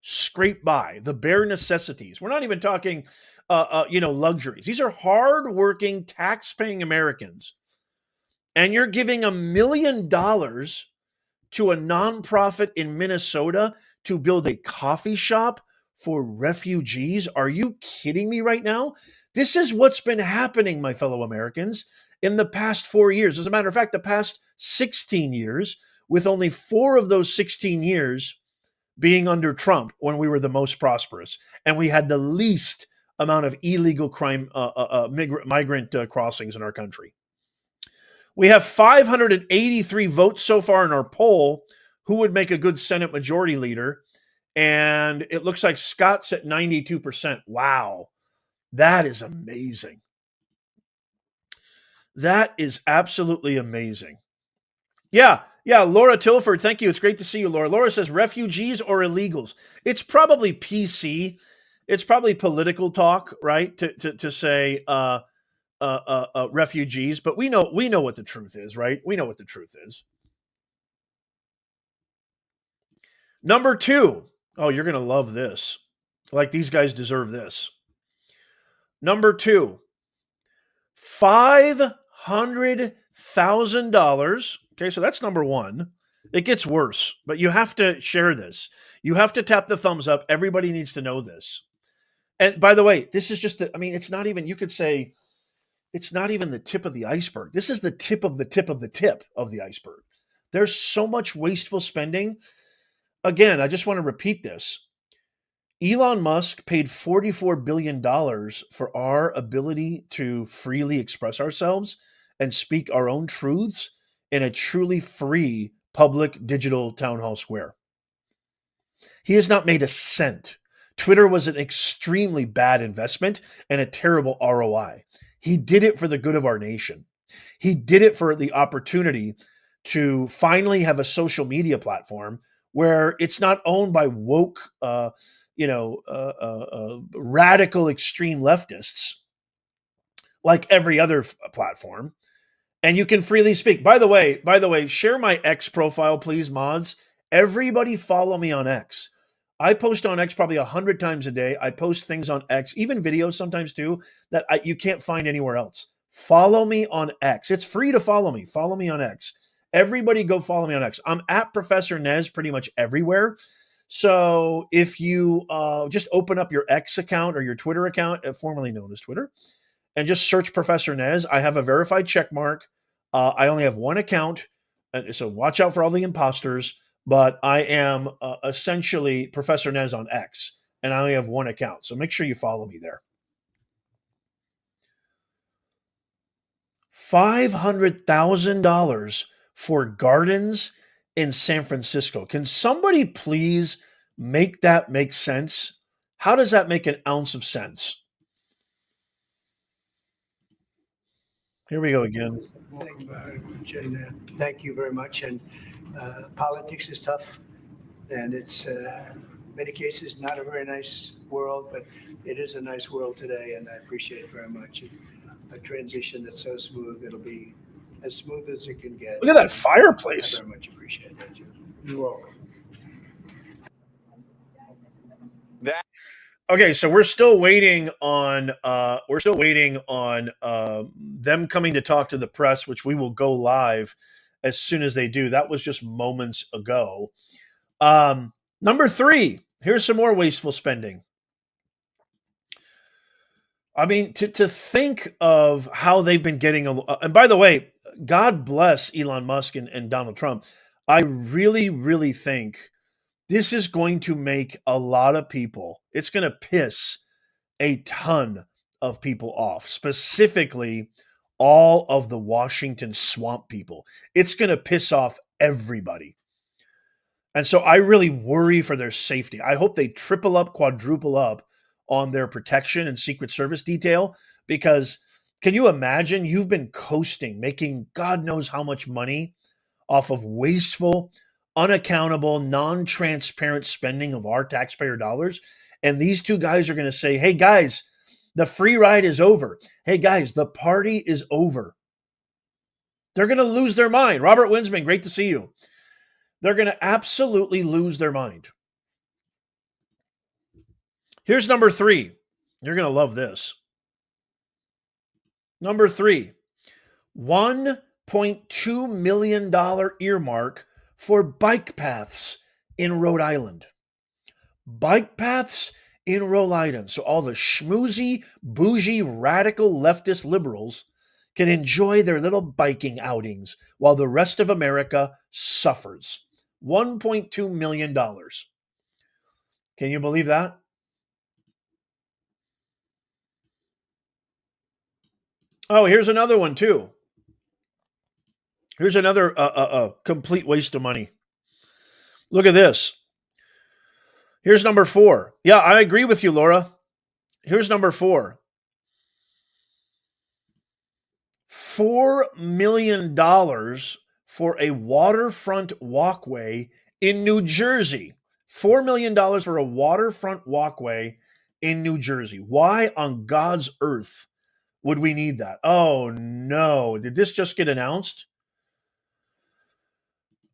scrape by, the bare necessities? We're not even talking, luxuries. These are hardworking, tax-paying Americans. And you're giving $1 million to a nonprofit in Minnesota to build a coffee shop for refugees? Are you kidding me right now? This is what's been happening, my fellow Americans, in the past 4 years. As a matter of fact, the past 16 years, with only 4 of those 16 years being under Trump when we were the most prosperous and we had the least amount of illegal crime, migrant crossings in our country. We have 583 votes so far in our poll who would make a good Senate majority leader. And it looks like Scott's at 92%. Wow. That is amazing. That is absolutely amazing. Yeah, Laura Tilford, thank you. It's great to see you, Laura. Laura says refugees or illegals. It's probably PC. It's probably political talk, right? To say refugees, but we know what the truth is, right? We know what the truth is. Number 2. Oh, you're gonna love this. Like these guys deserve this. Number 2. $500,000. Okay, so that's number 1. It gets worse, but you have to share this. You have to tap the thumbs up. Everybody needs to know this. And by the way, this is just it's not even, you could say, it's not even the tip of the iceberg. This is the tip of the tip of the tip of the iceberg. There's so much wasteful spending. Again, I just want to repeat this. Elon Musk paid $44 billion for our ability to freely express ourselves and speak our own truths in a truly free public digital town hall square. He has not made a cent. Twitter was an extremely bad investment and a terrible ROI. He did it for the good of our nation. He did it for the opportunity to finally have a social media platform where it's not owned by woke, radical extreme leftists like every other platform, and you can freely speak. By the way, share my X profile, please, mods. Everybody follow me on X. I post on X probably 100 times a day. I post things on X, even videos sometimes too, that you can't find anywhere else. Follow me on X. It's free to follow me. Follow me on X. Everybody go follow me on X. I'm at Professor Nez pretty much everywhere. So if you just open up your X account or your Twitter account, formerly known as Twitter, and just search Professor Nez, I have a verified check mark. I only have one account, so watch out for all the imposters. But I am essentially Professor Nez on X, and I only have one account. So make sure you follow me there. $500,000 for gardens in San Francisco. Can somebody please make that make sense? How does that make an ounce of sense? Here we go again. Thank you very much. And thank you very much. And politics is tough, and it's many cases not a very nice world, but it is a nice world today, and I appreciate it very much. A transition that's so smooth, it'll be as smooth as it can get. Look at that fireplace. I very much appreciate that, Jim. You're welcome. Okay, so we're still waiting on them coming to talk to the press, which we will go live as soon as they do. That was just moments ago. Number 3, here's some more wasteful spending. I mean, to think of how they've been getting, and by the way, God bless Elon Musk and Donald Trump. I really, really think this is going to make a lot of people, it's going to piss a ton of people off, specifically all of the Washington swamp people. It's going to piss off everybody. And so I really worry for their safety. I hope they triple up, quadruple up on their protection and Secret Service detail, because can you imagine you've been coasting, making God knows how much money off of wasteful, unaccountable, non-transparent spending of our taxpayer dollars. And these two guys are going to say, hey, guys, the free ride is over. Hey, guys, the party is over. They're going to lose their mind. Robert Winsman, great to see you. They're going to absolutely lose their mind. Here's number 3. You're going to love this. Number 3, $1.2 million earmark for bike paths in Rhode Island. Bike paths in Rhode Island. So all the schmoozy, bougie, radical leftist liberals can enjoy their little biking outings while the rest of America suffers. $1.2 million. Can you believe that? Oh, here's another one too. Here's another complete waste of money. Look at this. Here's number 4. Yeah, I agree with you, Laura. Here's number 4. $4 million for a waterfront walkway in New Jersey. $4 million for a waterfront walkway in New Jersey. Why on God's earth would we need that? Oh no. Did this just get announced?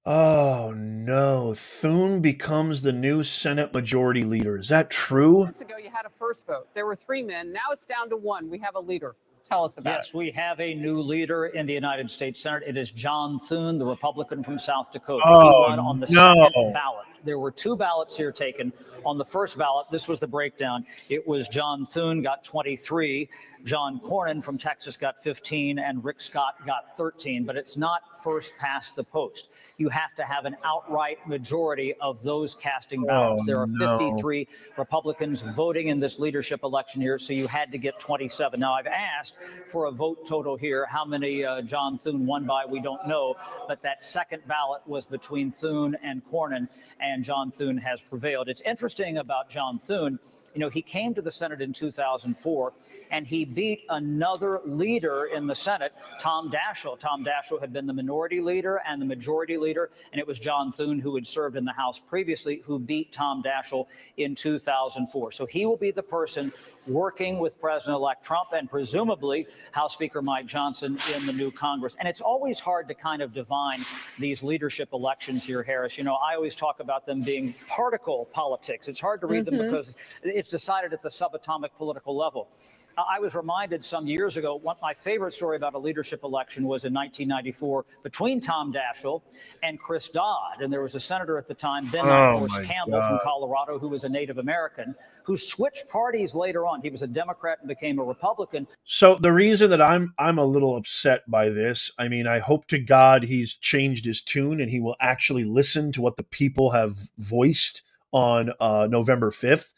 Oh no. Thune becomes the new Senate Majority Leader. Is that true? Minutes ago, you had a first vote. There were 3 men. Now it's down to 1. We have a leader. Tell us about it. Yes, we have a new leader in the United States Senate. It is John Thune, the Republican from South Dakota. He won on the second ballot. There were 2 ballots here taken. On the first ballot, this was the breakdown. It was John Thune got 23, John Cornyn from Texas got 15, and Rick Scott got 13. But it's not first past the post. You have to have an outright majority of those casting ballots. There are 53 Republicans voting in this leadership election here, so you had to get 27. Now, I've asked for a vote total here. How many John Thune won by, we don't know. But that second ballot was between Thune and Cornyn, and John Thune has prevailed. It's interesting about John Thune. You know, he came to the Senate in 2004, and he beat another leader in the Senate, Tom Daschle. Tom Daschle had been the minority leader and the majority leader, and it was John Thune, who had served in the House previously, who beat Tom Daschle in 2004. So he will be the person working with President-elect Trump and presumably House Speaker Mike Johnson in the new Congress. And it's always hard to kind of divine these leadership elections here, Harris. You know, I always talk about them being particle politics. It's hard to read them because it's decided at the subatomic political level. I was reminded some years ago, my favorite story about a leadership election was in 1994 between Tom Daschle and Chris Dodd. And there was a senator at the time, Ben Campbell from Colorado, who was a Native American, who switched parties later on. He was a Democrat and became a Republican. So the reason that I'm a little upset by this, I mean, I hope to God he's changed his tune and he will actually listen to what the people have voiced on November 5th.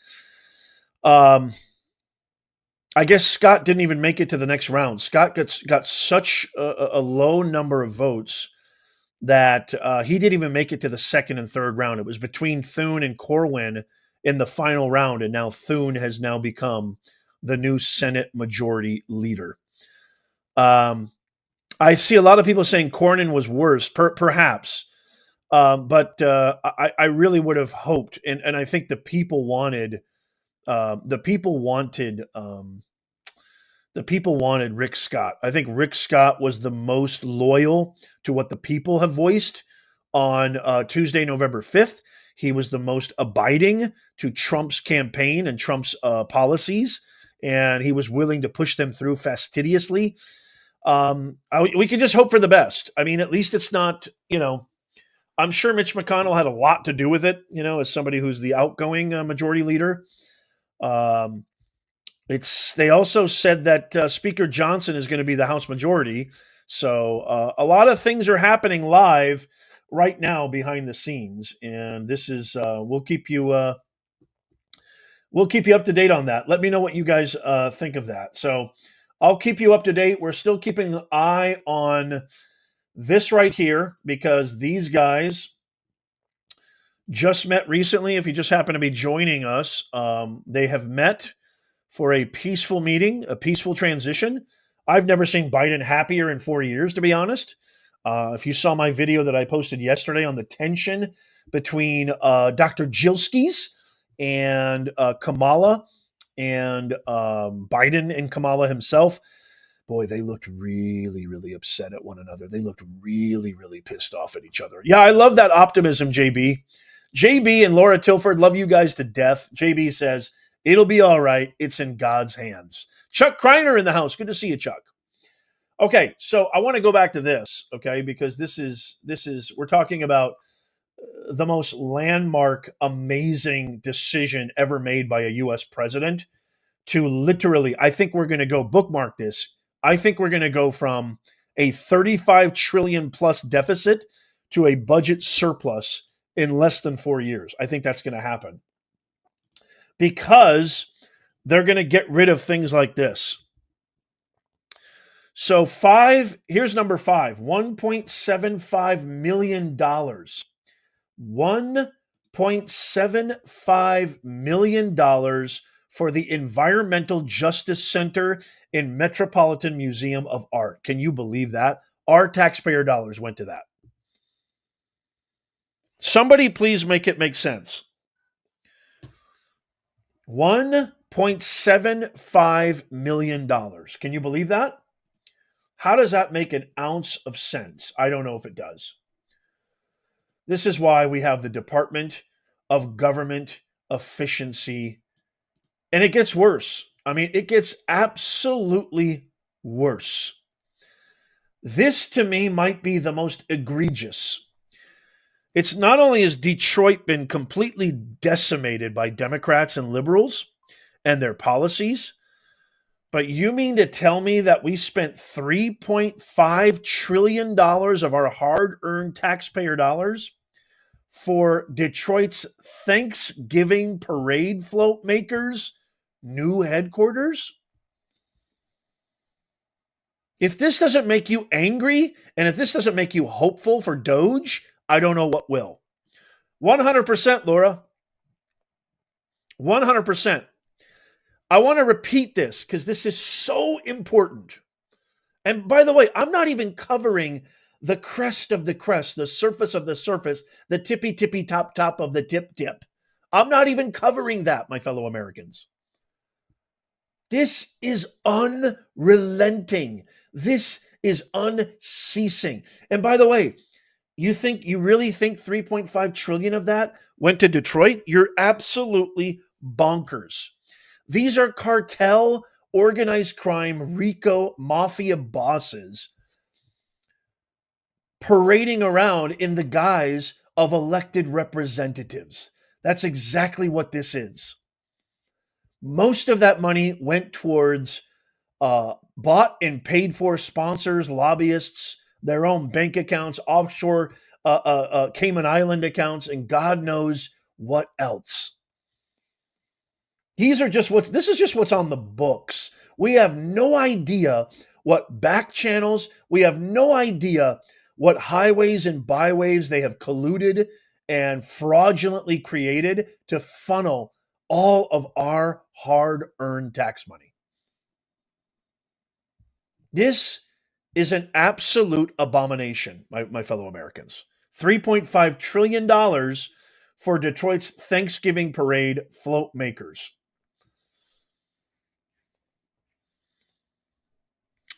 I guess Scott didn't even make it to the next round. Scott got such a low number of votes that he didn't even make it to the second and third round. It was between Thune and Corwin in the final round, and now Thune has now become the new Senate Majority Leader. I see a lot of people saying Cornyn was worse, perhaps, but I really would have hoped, and I think the people wanted. The people wanted Rick Scott. I think Rick Scott was the most loyal to what the people have voiced on Tuesday, November 5th. He was the most abiding to Trump's campaign and Trump's policies, and he was willing to push them through fastidiously. We can just hope for the best. I mean, at least it's not, I'm sure Mitch McConnell had a lot to do with it, as somebody who's the outgoing majority leader. They also said that Speaker Johnson is going to be the House Majority. So a lot of things are happening live right now behind the scenes, and this is we'll keep you up to date on that. Let me know what you guys think of that. So I'll keep you up to date. We're still keeping an eye on this right here because these guys just met recently. If you just happen to be joining us, they have met for a peaceful meeting, a peaceful transition. I've never seen Biden happier in 4 years, to be honest. If you saw my video that I posted yesterday on the tension between Dr. Jilskis and Kamala and Biden and Kamala himself, boy, they looked really, really upset at one another. They looked really, really pissed off at each other. Yeah, I love that optimism, JB. JB and Laura Tilford, love you guys to death. JB says, it'll be all right. It's in God's hands. Chuck Kreiner in the house. Good to see you, Chuck. Okay, so I want to go back to this, okay, because this is we're talking about the most landmark, amazing decision ever made by a U.S. president to literally, I think we're going to go bookmark this. I think we're going to go from a 35 trillion plus deficit to a budget surplus in less than 4 years. I think that's going to happen. because they're going to get rid of things like this. So here's number 5, $1.75 million. $1.75 million for the Environmental Justice Center in Metropolitan Museum of Art. Can you believe that? Our taxpayer dollars went to that. Somebody please make it make sense. $1.75 million. Can you believe that? How does that make an ounce of sense? I don't know if it does. This is why we have the Department of Government Efficiency. And it gets worse. I mean, it gets absolutely worse. This, to me, might be the most egregious. It's not only has Detroit been completely decimated by Democrats and liberals and their policies, but you mean to tell me that we spent $3.5 trillion of our hard-earned taxpayer dollars for Detroit's Thanksgiving parade float makers' new headquarters? If this doesn't make you angry, and if this doesn't make you hopeful for DOGE, I don't know what will. 100%, Laura. 100%. I want to repeat this because this is so important. And by the way, I'm not even covering the crest of the crest, the surface of the surface, the tippy top of the tip. I'm not even covering that, my fellow Americans. This is unrelenting. This is unceasing. And by the way, you really think 3.5 trillion of that went to Detroit? You're absolutely bonkers. These are cartel, organized crime, RICO, mafia bosses parading around in the guise of elected representatives. That's exactly what this is. Most of that money went towards bought and paid for sponsors, lobbyists, their own bank accounts, offshore Cayman Island accounts, and God knows what else. This is just what's on the books. We have no idea what back channels, we have no idea what highways and byways they have colluded and fraudulently created to funnel all of our hard-earned tax money. This is an absolute abomination, my fellow Americans. $3.5 trillion for Detroit's Thanksgiving parade float makers.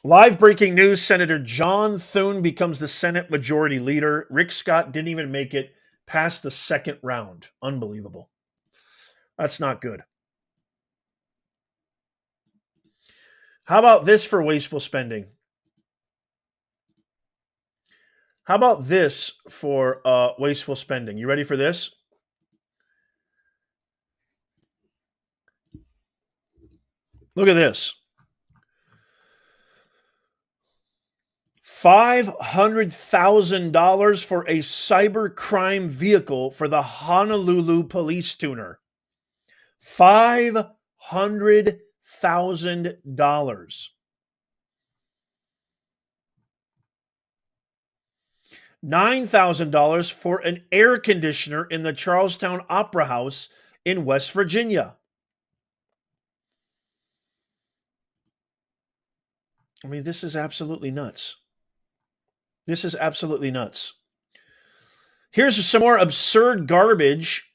Live breaking news, Senator John Thune becomes the Senate Majority Leader. Rick Scott didn't even make it past the second round. Unbelievable. That's not good. How about this for wasteful spending? How about this for wasteful spending? You ready for this? Look at this. $500,000 for a cybercrime vehicle for the Honolulu police tuner. $500,000. $9,000 for an air conditioner in the Charlestown Opera House in West Virginia. I mean, this is absolutely nuts. This is absolutely nuts. Here's some more absurd garbage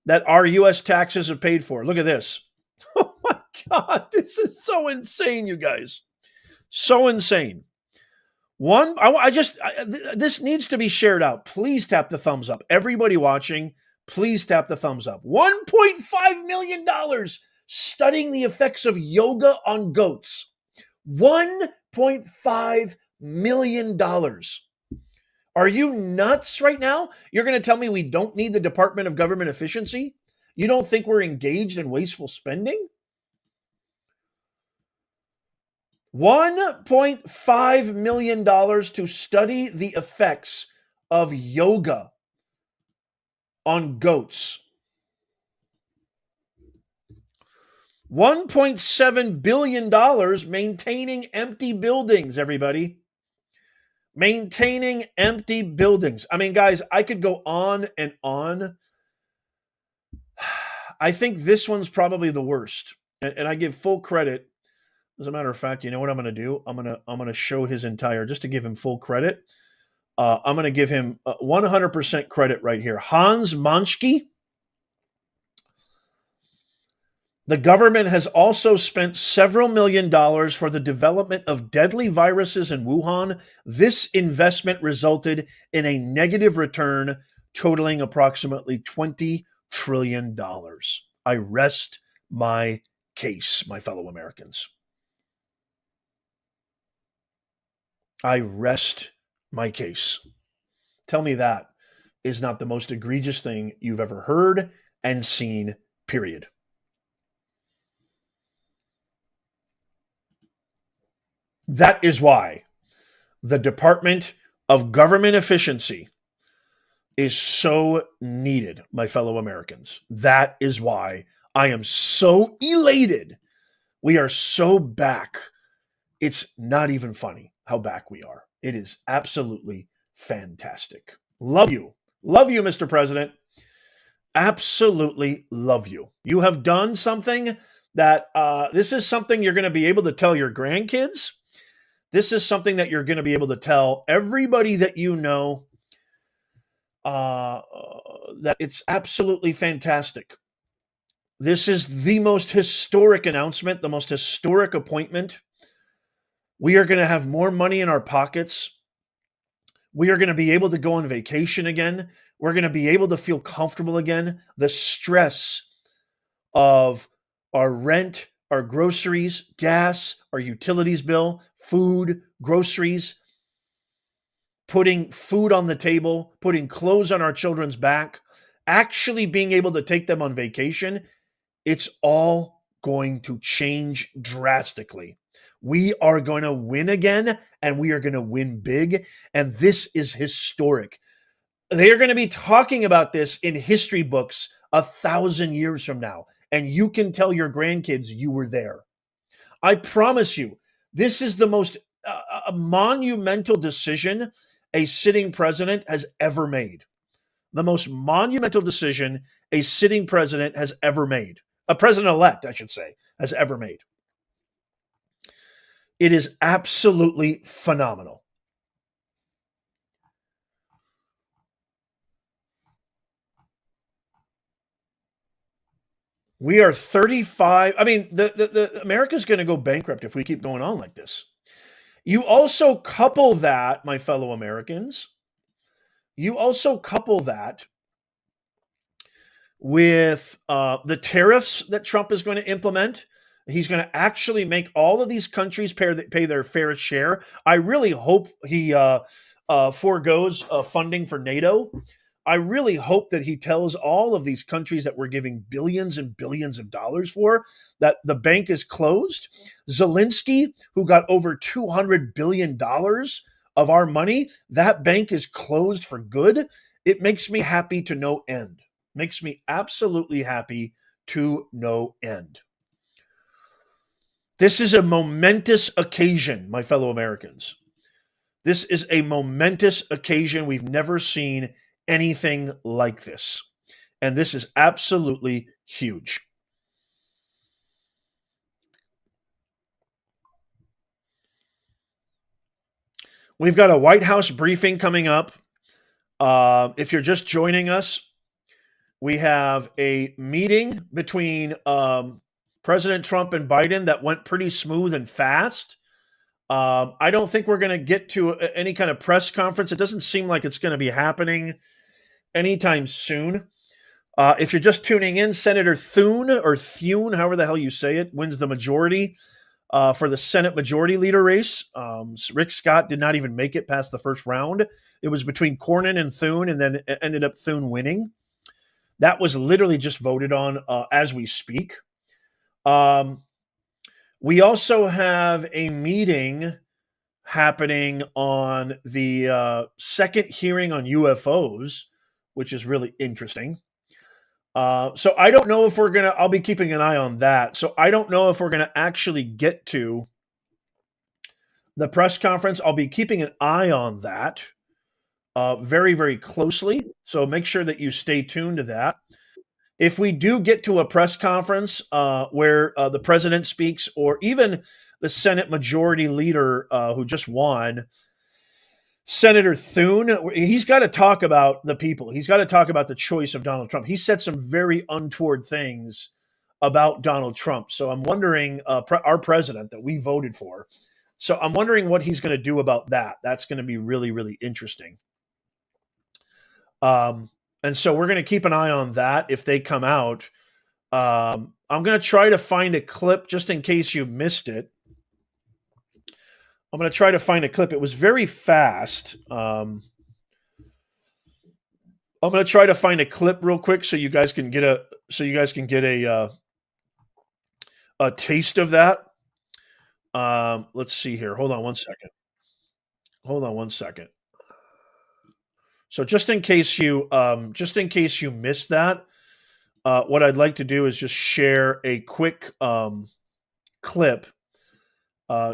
that our U.S. taxes have paid for. Look at this. Oh my God, this is so insane, you guys. So insane. This needs to be shared out. Please tap the thumbs up. Everybody watching, please tap the thumbs up. $1.5 million studying the effects of yoga on goats. $1.5 million. Are you nuts right now? You're going to tell me we don't need the Department of Government Efficiency? You don't think we're engaged in wasteful spending? $1.5 million to study the effects of yoga on goats. $1.7 billion maintaining empty buildings, everybody. Maintaining empty buildings. I mean, guys, I could go on and on. I think this one's probably the worst. And I give full credit. As a matter of fact, you know what I'm going to do? I'm going to show his entire, just to give him full credit. I'm going to give him 100% credit right here. Hans Manschke. The government has also spent several $million for the development of deadly viruses in Wuhan. This investment resulted in a negative return totaling approximately $20 trillion. I rest my case, my fellow Americans. I rest my case. Tell me that is not the most egregious thing you've ever heard and seen, period. That is why the Department of Government Efficiency is so needed, my fellow Americans. That is why I am so elated. We are so back. It's not even funny how back we are. It is absolutely fantastic. Love you. Love you, Mr. President. Absolutely love you. You have done something that this is something you're going to be able to tell your grandkids. This is something that you're going to be able to tell everybody that you know, that it's absolutely fantastic. This is the most historic announcement, the most historic appointment. We are going to have more money in our pockets. We are going to be able to go on vacation again. We're going to be able to feel comfortable again. The stress of our rent, our groceries, gas, our utilities bill, food, groceries, putting food on the table, putting clothes on our children's back, actually being able to take them on vacation, it's all going to change drastically. We are going to win again, and we are going to win big, and this is historic. They are going to be talking about this in history books 1,000 years from now, and you can tell your grandkids you were there. I promise you, this is the most monumental decision a sitting president has ever made. The most monumental decision a sitting president has ever made. A president-elect, I should say, has ever made. It is absolutely phenomenal. We are 35. I mean, the America's going to go bankrupt if we keep going on like this. You also couple that, my fellow Americans, you also couple that with the tariffs that Trump is going to implement. He's going to actually make all of these countries pay their fair share. I really hope he foregoes funding for NATO. I really hope that he tells all of these countries that we're giving billions and billions of dollars for that the bank is closed. Zelensky, who got over $200 billion of our money, that bank is closed for good. It makes me happy to no end. Makes me absolutely happy to no end. This is a momentous occasion, my fellow Americans. This is a momentous occasion. We've never seen anything like this. And this is absolutely huge. We've got a White House briefing coming up. If you're just joining us, we have a meeting between President Trump and Biden that went pretty smooth and fast. I don't think we're going to get to any kind of press conference. It doesn't seem like it's going to be happening anytime soon. If you're just tuning in, Senator Thune, however the hell you say it, wins the majority for the Senate Majority Leader race. Rick Scott did not even make it past the first round. It was between Cornyn and Thune, and then it ended up Thune winning. That was literally just voted on as we speak. We also have a meeting happening on the second hearing on UFOs, which is really interesting. So I don't know if I'll be keeping an eye on that. So I don't know if we're going to actually get to the press conference. I'll be keeping an eye on that very, very closely. So make sure that you stay tuned to that. If we do get to a press conference where the president speaks, or even the Senate Majority Leader who just won, Senator Thune, he's got to talk about the people. He's got to talk about the choice of Donald Trump. He said some very untoward things about Donald Trump. So I'm wondering, our president that we voted for. So I'm wondering what he's going to do about that. That's going to be really, really interesting. And so we're going to keep an eye on that if they come out. I'm going to try to find a clip just in case you missed it. I'm going to try to find a clip. It was very fast. I'm going to try to find a clip real quick so you guys can get a taste of that. Let's see here. Hold on one second. So just in case you missed that, what I'd like to do is just share a quick clip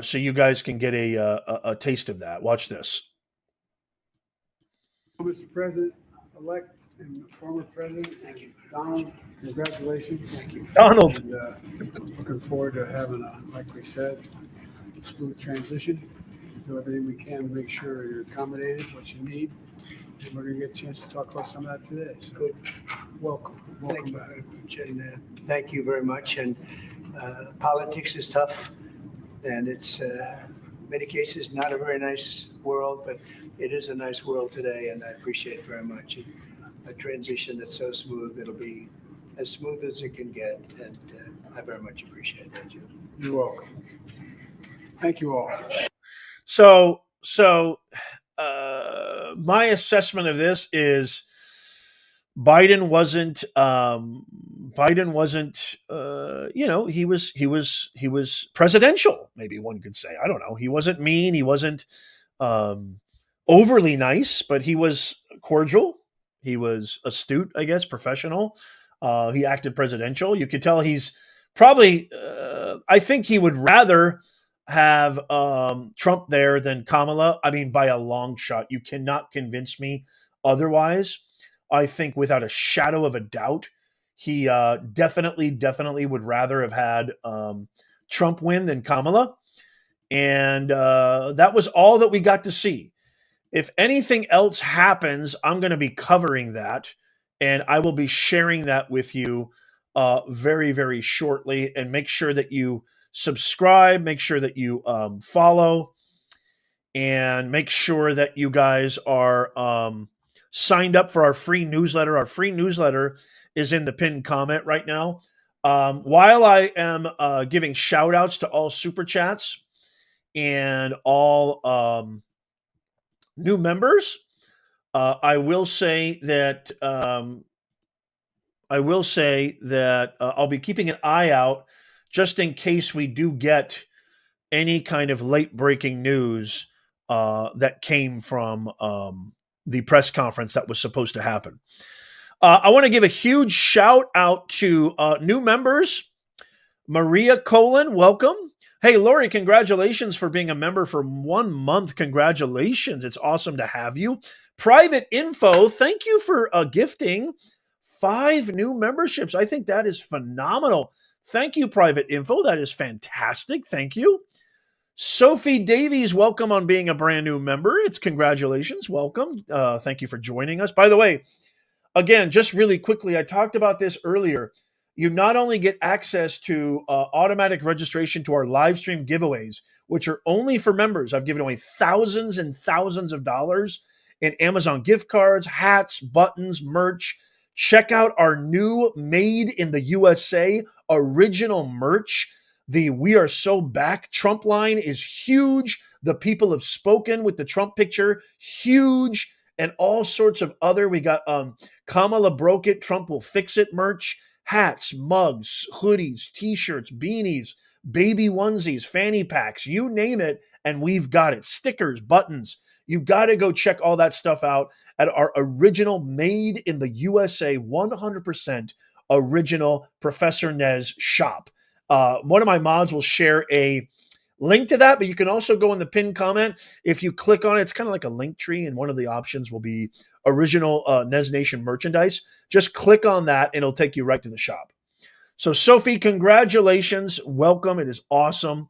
so you guys can get a taste of that. Watch this. Mr. President-elect and former President, Thank you. Donald, congratulations. Thank you. Donald. And looking forward to having like we said, a smooth transition. Do everything we can to make sure you're accommodated, what you need. And we're going to get a chance to talk about some of that today. So Good. welcome. Thank you back. very much. And thank you very much. And politics is tough, and it's many cases not a very nice world, but it is a nice world today, and I appreciate it very much. A transition that's so smooth, it'll be as smooth as it can get, and I very much appreciate that, Jim. You're welcome. Thank you all. So my assessment of this is Biden wasn't he was presidential, maybe one could say. I don't know. He wasn't mean, he wasn't overly nice, but he was cordial. He was astute, I guess, professional. He acted presidential. You could tell he's probably I think he would rather have Trump there than Kamala. I mean, by a long shot. You cannot convince me otherwise. I think without a shadow of a doubt, he definitely would rather have had Trump win than Kamala. And that was all that we got to see. If anything else happens, I'm going to be covering that. And I will be sharing that with you very, very shortly. And make sure that you subscribe, make sure that you follow, and make sure that you guys are signed up for our free newsletter. Our free newsletter is in the pinned comment right now. While I am giving shout outs to all super chats and all new members, I will say that I'll be keeping an eye out just in case we do get any kind of late breaking news that came from the press conference that was supposed to happen. I want to give a huge shout out to new members. Maria Colon, welcome. Hey, Lori, congratulations for being a member for 1 month. Congratulations. It's awesome to have you. Private Info, thank you for gifting 5 new memberships. I think that is phenomenal. Thank you, Private Info. That is fantastic. Thank you. Sophie Davies, welcome on being a brand new member. It's congratulations. Welcome. Thank you for joining us. By the way, again, just really quickly, I talked about this earlier. You not only get access to automatic registration to our live stream giveaways, which are only for members. I've given away thousands and thousands of dollars in Amazon gift cards, hats, buttons, merch. Check out our new Made in the USA original merch. The We Are So Back Trump line is huge. The people have spoken with the Trump picture, huge, and all sorts of other. We got Kamala Broke It, Trump Will Fix It merch, hats, mugs, hoodies, t-shirts, beanies, baby onesies, fanny packs, you name it, and we've got it. Stickers, buttons. You got to go check all that stuff out at our original Made in the USA 100% original Professor Nez shop. One of my mods will share a link to that, but you can also go in the pinned comment. If you click on it, it's kind of like a link tree, and one of the options will be original Nez Nation merchandise. Just click on that, and it'll take you right to the shop. So, Sophie, congratulations. Welcome. It is awesome.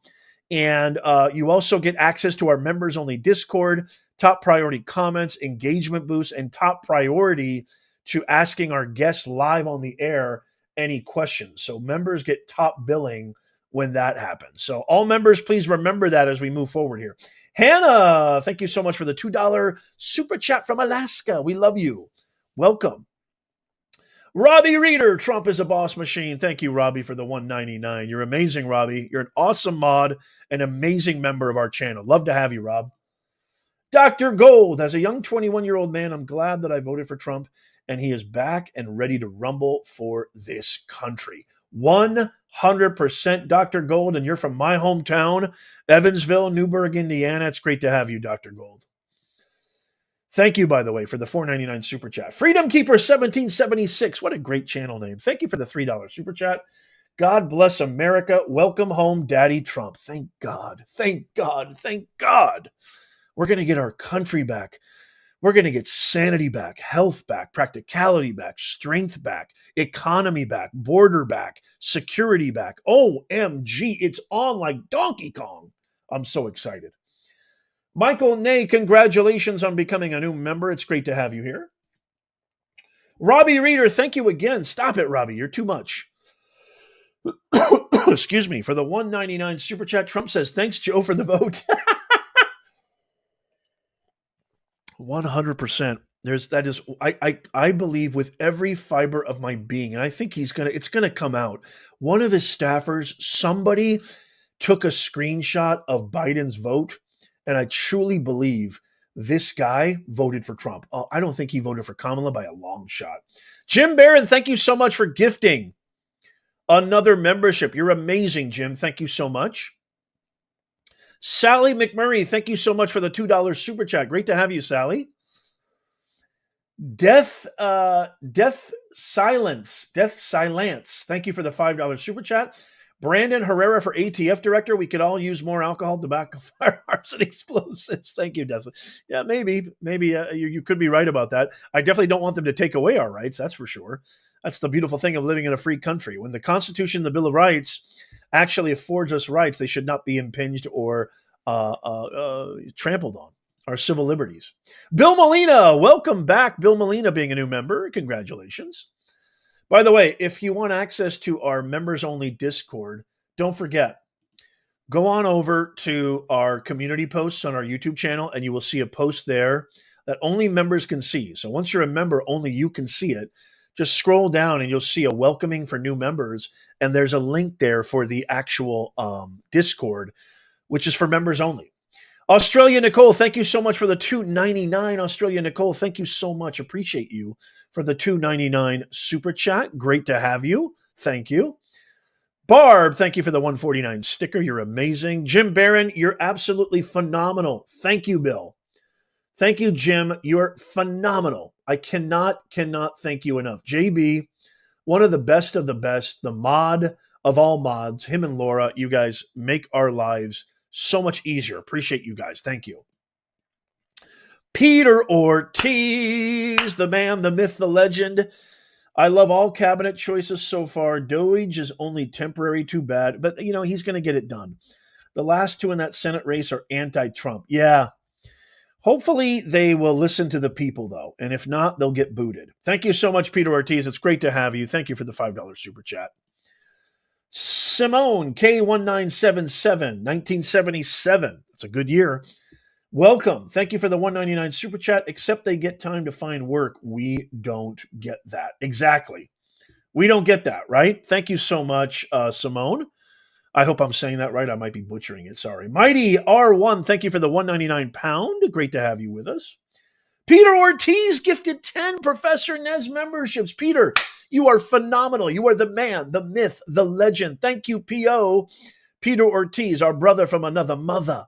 And you also get access to our members-only Discord, top priority comments, engagement boosts, and top priority to asking our guests live on the air any questions. So members get top billing when that happens. So all members, please remember that as we move forward here. Hannah, thank you so much for the $2 super chat from Alaska. We love you. Welcome. Robbie Reeder, Trump is a boss machine. Thank you, Robbie, for the $1.99. You're amazing, Robbie. You're an awesome mod, an amazing member of our channel. Love to have you, Rob. Dr. Gold, as a young 21-year-old man, I'm glad that I voted for Trump, and he is back and ready to rumble for this country. 100% Dr. Gold, and you're from my hometown, Evansville, Newburgh, Indiana. It's great to have you, Dr. Gold. Thank you, by the way, for the $4.99 super chat. Freedom Keeper 1776. What a great channel name. Thank you for the $3 super chat. God bless America. Welcome home, Daddy Trump. Thank God. Thank God. Thank God. We're going to get our country back. We're going to get sanity back, health back, practicality back, strength back, economy back, border back, security back. OMG, it's on like Donkey Kong. I'm so excited. Michael Ney, congratulations on becoming a new member. It's great to have you here. Robbie Reeder, thank you again. Stop it, Robbie. You're too much. Excuse me. For the $1.99 super chat, Trump says, thanks, Joe, for the vote. 100%. I believe with every fiber of my being, and I think it's gonna come out. One of his staffers, somebody took a screenshot of Biden's vote, and I truly believe this guy voted for Trump. I don't think he voted for Kamala by a long shot. Jim Barron, thank you so much for gifting another membership. You're amazing, Jim. Thank you so much. Sally McMurray, thank you so much for the $2 super chat. Great to have you, Sally. Death Silence. Thank you for the $5 super chat. Brandon Herrera for ATF director. We could all use more alcohol, tobacco, firearms, and explosives. Thank you, Death. Yeah, maybe you could be right about that. I definitely don't want them to take away our rights. That's for sure. That's the beautiful thing of living in a free country. When the Constitution, the Bill of Rights, actually affords us rights, they should not be impinged or trampled on. Our civil liberties. Bill Molina, welcome back. Bill Molina being a new member. Congratulations. By the way, if you want access to our members-only Discord, don't forget, go on over to our community posts on our YouTube channel, and you will see a post there that only members can see. So once you're a member, only you can see it. Just scroll down, and you'll see a welcoming for new members, and there's a link there for the actual Discord, which is for members only. Australia Nicole, thank you so much for the $2.99. Australia Nicole, thank you so much. Appreciate you for the $2.99 super chat. Great to have you. Thank you. Barb, thank you for the $1.49 sticker. You're amazing. Jim Barron, you're absolutely phenomenal. Thank you, Bill. Thank you, Jim. You're phenomenal. I cannot thank you enough. JB, one of the best, the mod of all mods. Him and Laura, you guys make our lives so much easier. Appreciate you guys. Thank you. Peter Ortiz, the man, the myth, the legend. I love all cabinet choices so far. DOGE is only temporary, too bad. But, he's going to get it done. The last two in that Senate race are anti-Trump. Yeah. Hopefully they will listen to the people, though. And if not, they'll get booted. Thank you so much, Peter Ortiz. It's great to have you. Thank you for the $5 super chat. Simone, K1977, 1977. That's a good year. Welcome. Thank you for the $1.99 super chat. Except they get time to find work. We don't get that. Exactly. We don't get that, right? Thank you so much, Simone. I hope I'm saying that right. I might be butchering it. Sorry. Mighty R1, thank you for the £1.99. Great to have you with us. Peter Ortiz gifted 10 Professor Nez memberships. Peter, you are phenomenal. You are the man, the myth, the legend. Thank you, P.O. Peter Ortiz, our brother from another mother.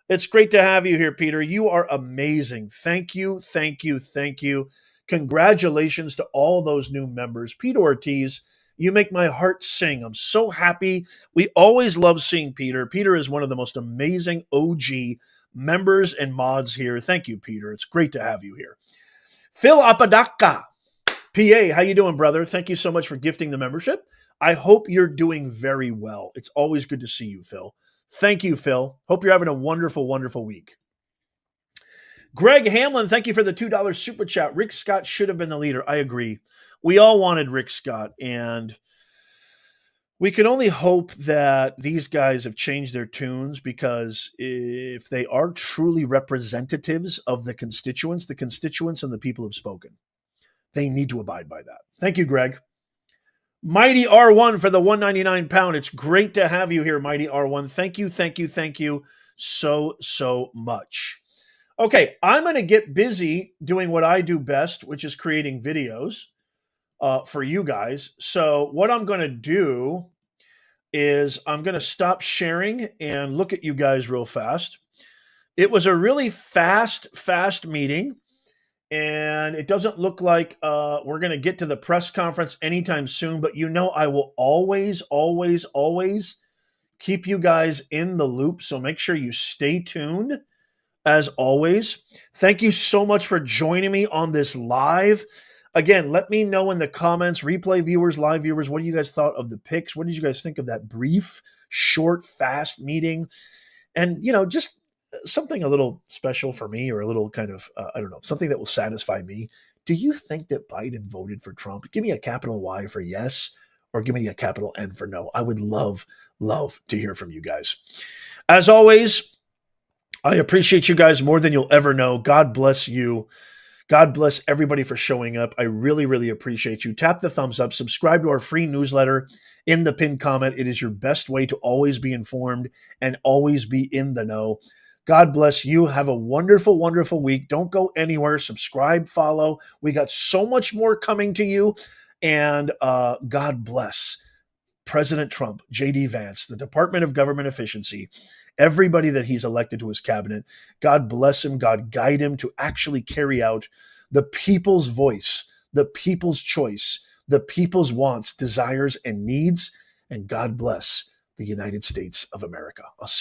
It's great to have you here, Peter. You are amazing. Thank you, thank you, thank you. Congratulations to all those new members. Peter Ortiz, you make my heart sing. I'm so happy. We always love seeing Peter. Peter is one of the most amazing OG members and mods here. Thank you, Peter. It's great to have you here. Phil Apodaca, PA, how you doing, brother? Thank you so much for gifting the membership. I hope you're doing very well. It's always good to see you, Phil. Thank you, Phil. Hope you're having a wonderful, wonderful week. Greg Hamlin, thank you for the $2 super chat. Rick Scott should have been the leader. I agree. We all wanted Rick Scott, and we can only hope that these guys have changed their tunes, because if they are truly representatives of the constituents and the people have spoken. They need to abide by that. Thank you, Greg. Mighty R1 for the £1.99. It's great to have you here, Mighty R1. Thank you so much. Okay, I'm going to get busy doing what I do best, which is creating videos for you guys. So what I'm going to do is I'm going to stop sharing and look at you guys real fast. It was a really fast meeting, and it doesn't look like we're going to get to the press conference anytime soon, but I will always keep you guys in the loop, so make sure you stay tuned. As always, thank you so much for joining me on this live. Again, let me know in the comments, replay viewers, live viewers, what do you guys thought of the picks? What did you guys think of that brief, short, fast meeting? And, just something a little special for me, or a little kind of, something that will satisfy me. Do you think that Biden voted for Trump? Give me a capital Y for yes, or give me a capital N for no. I would love to hear from you guys. As always, I appreciate you guys more than you'll ever know. God bless you. God bless everybody for showing up. I really appreciate you. Tap the thumbs up. Subscribe to our free newsletter in the pinned comment. It is your best way to always be informed and always be in the know. God bless you. Have a wonderful week. Don't go anywhere. Subscribe, follow. We got so much more coming to you. And God bless President Trump, J.D. Vance, the Department of Government Efficiency, everybody that he's elected to his cabinet. God bless him. God guide him to actually carry out the people's voice, the people's choice, the people's wants, desires, and needs. And God bless the United States of America. I'll see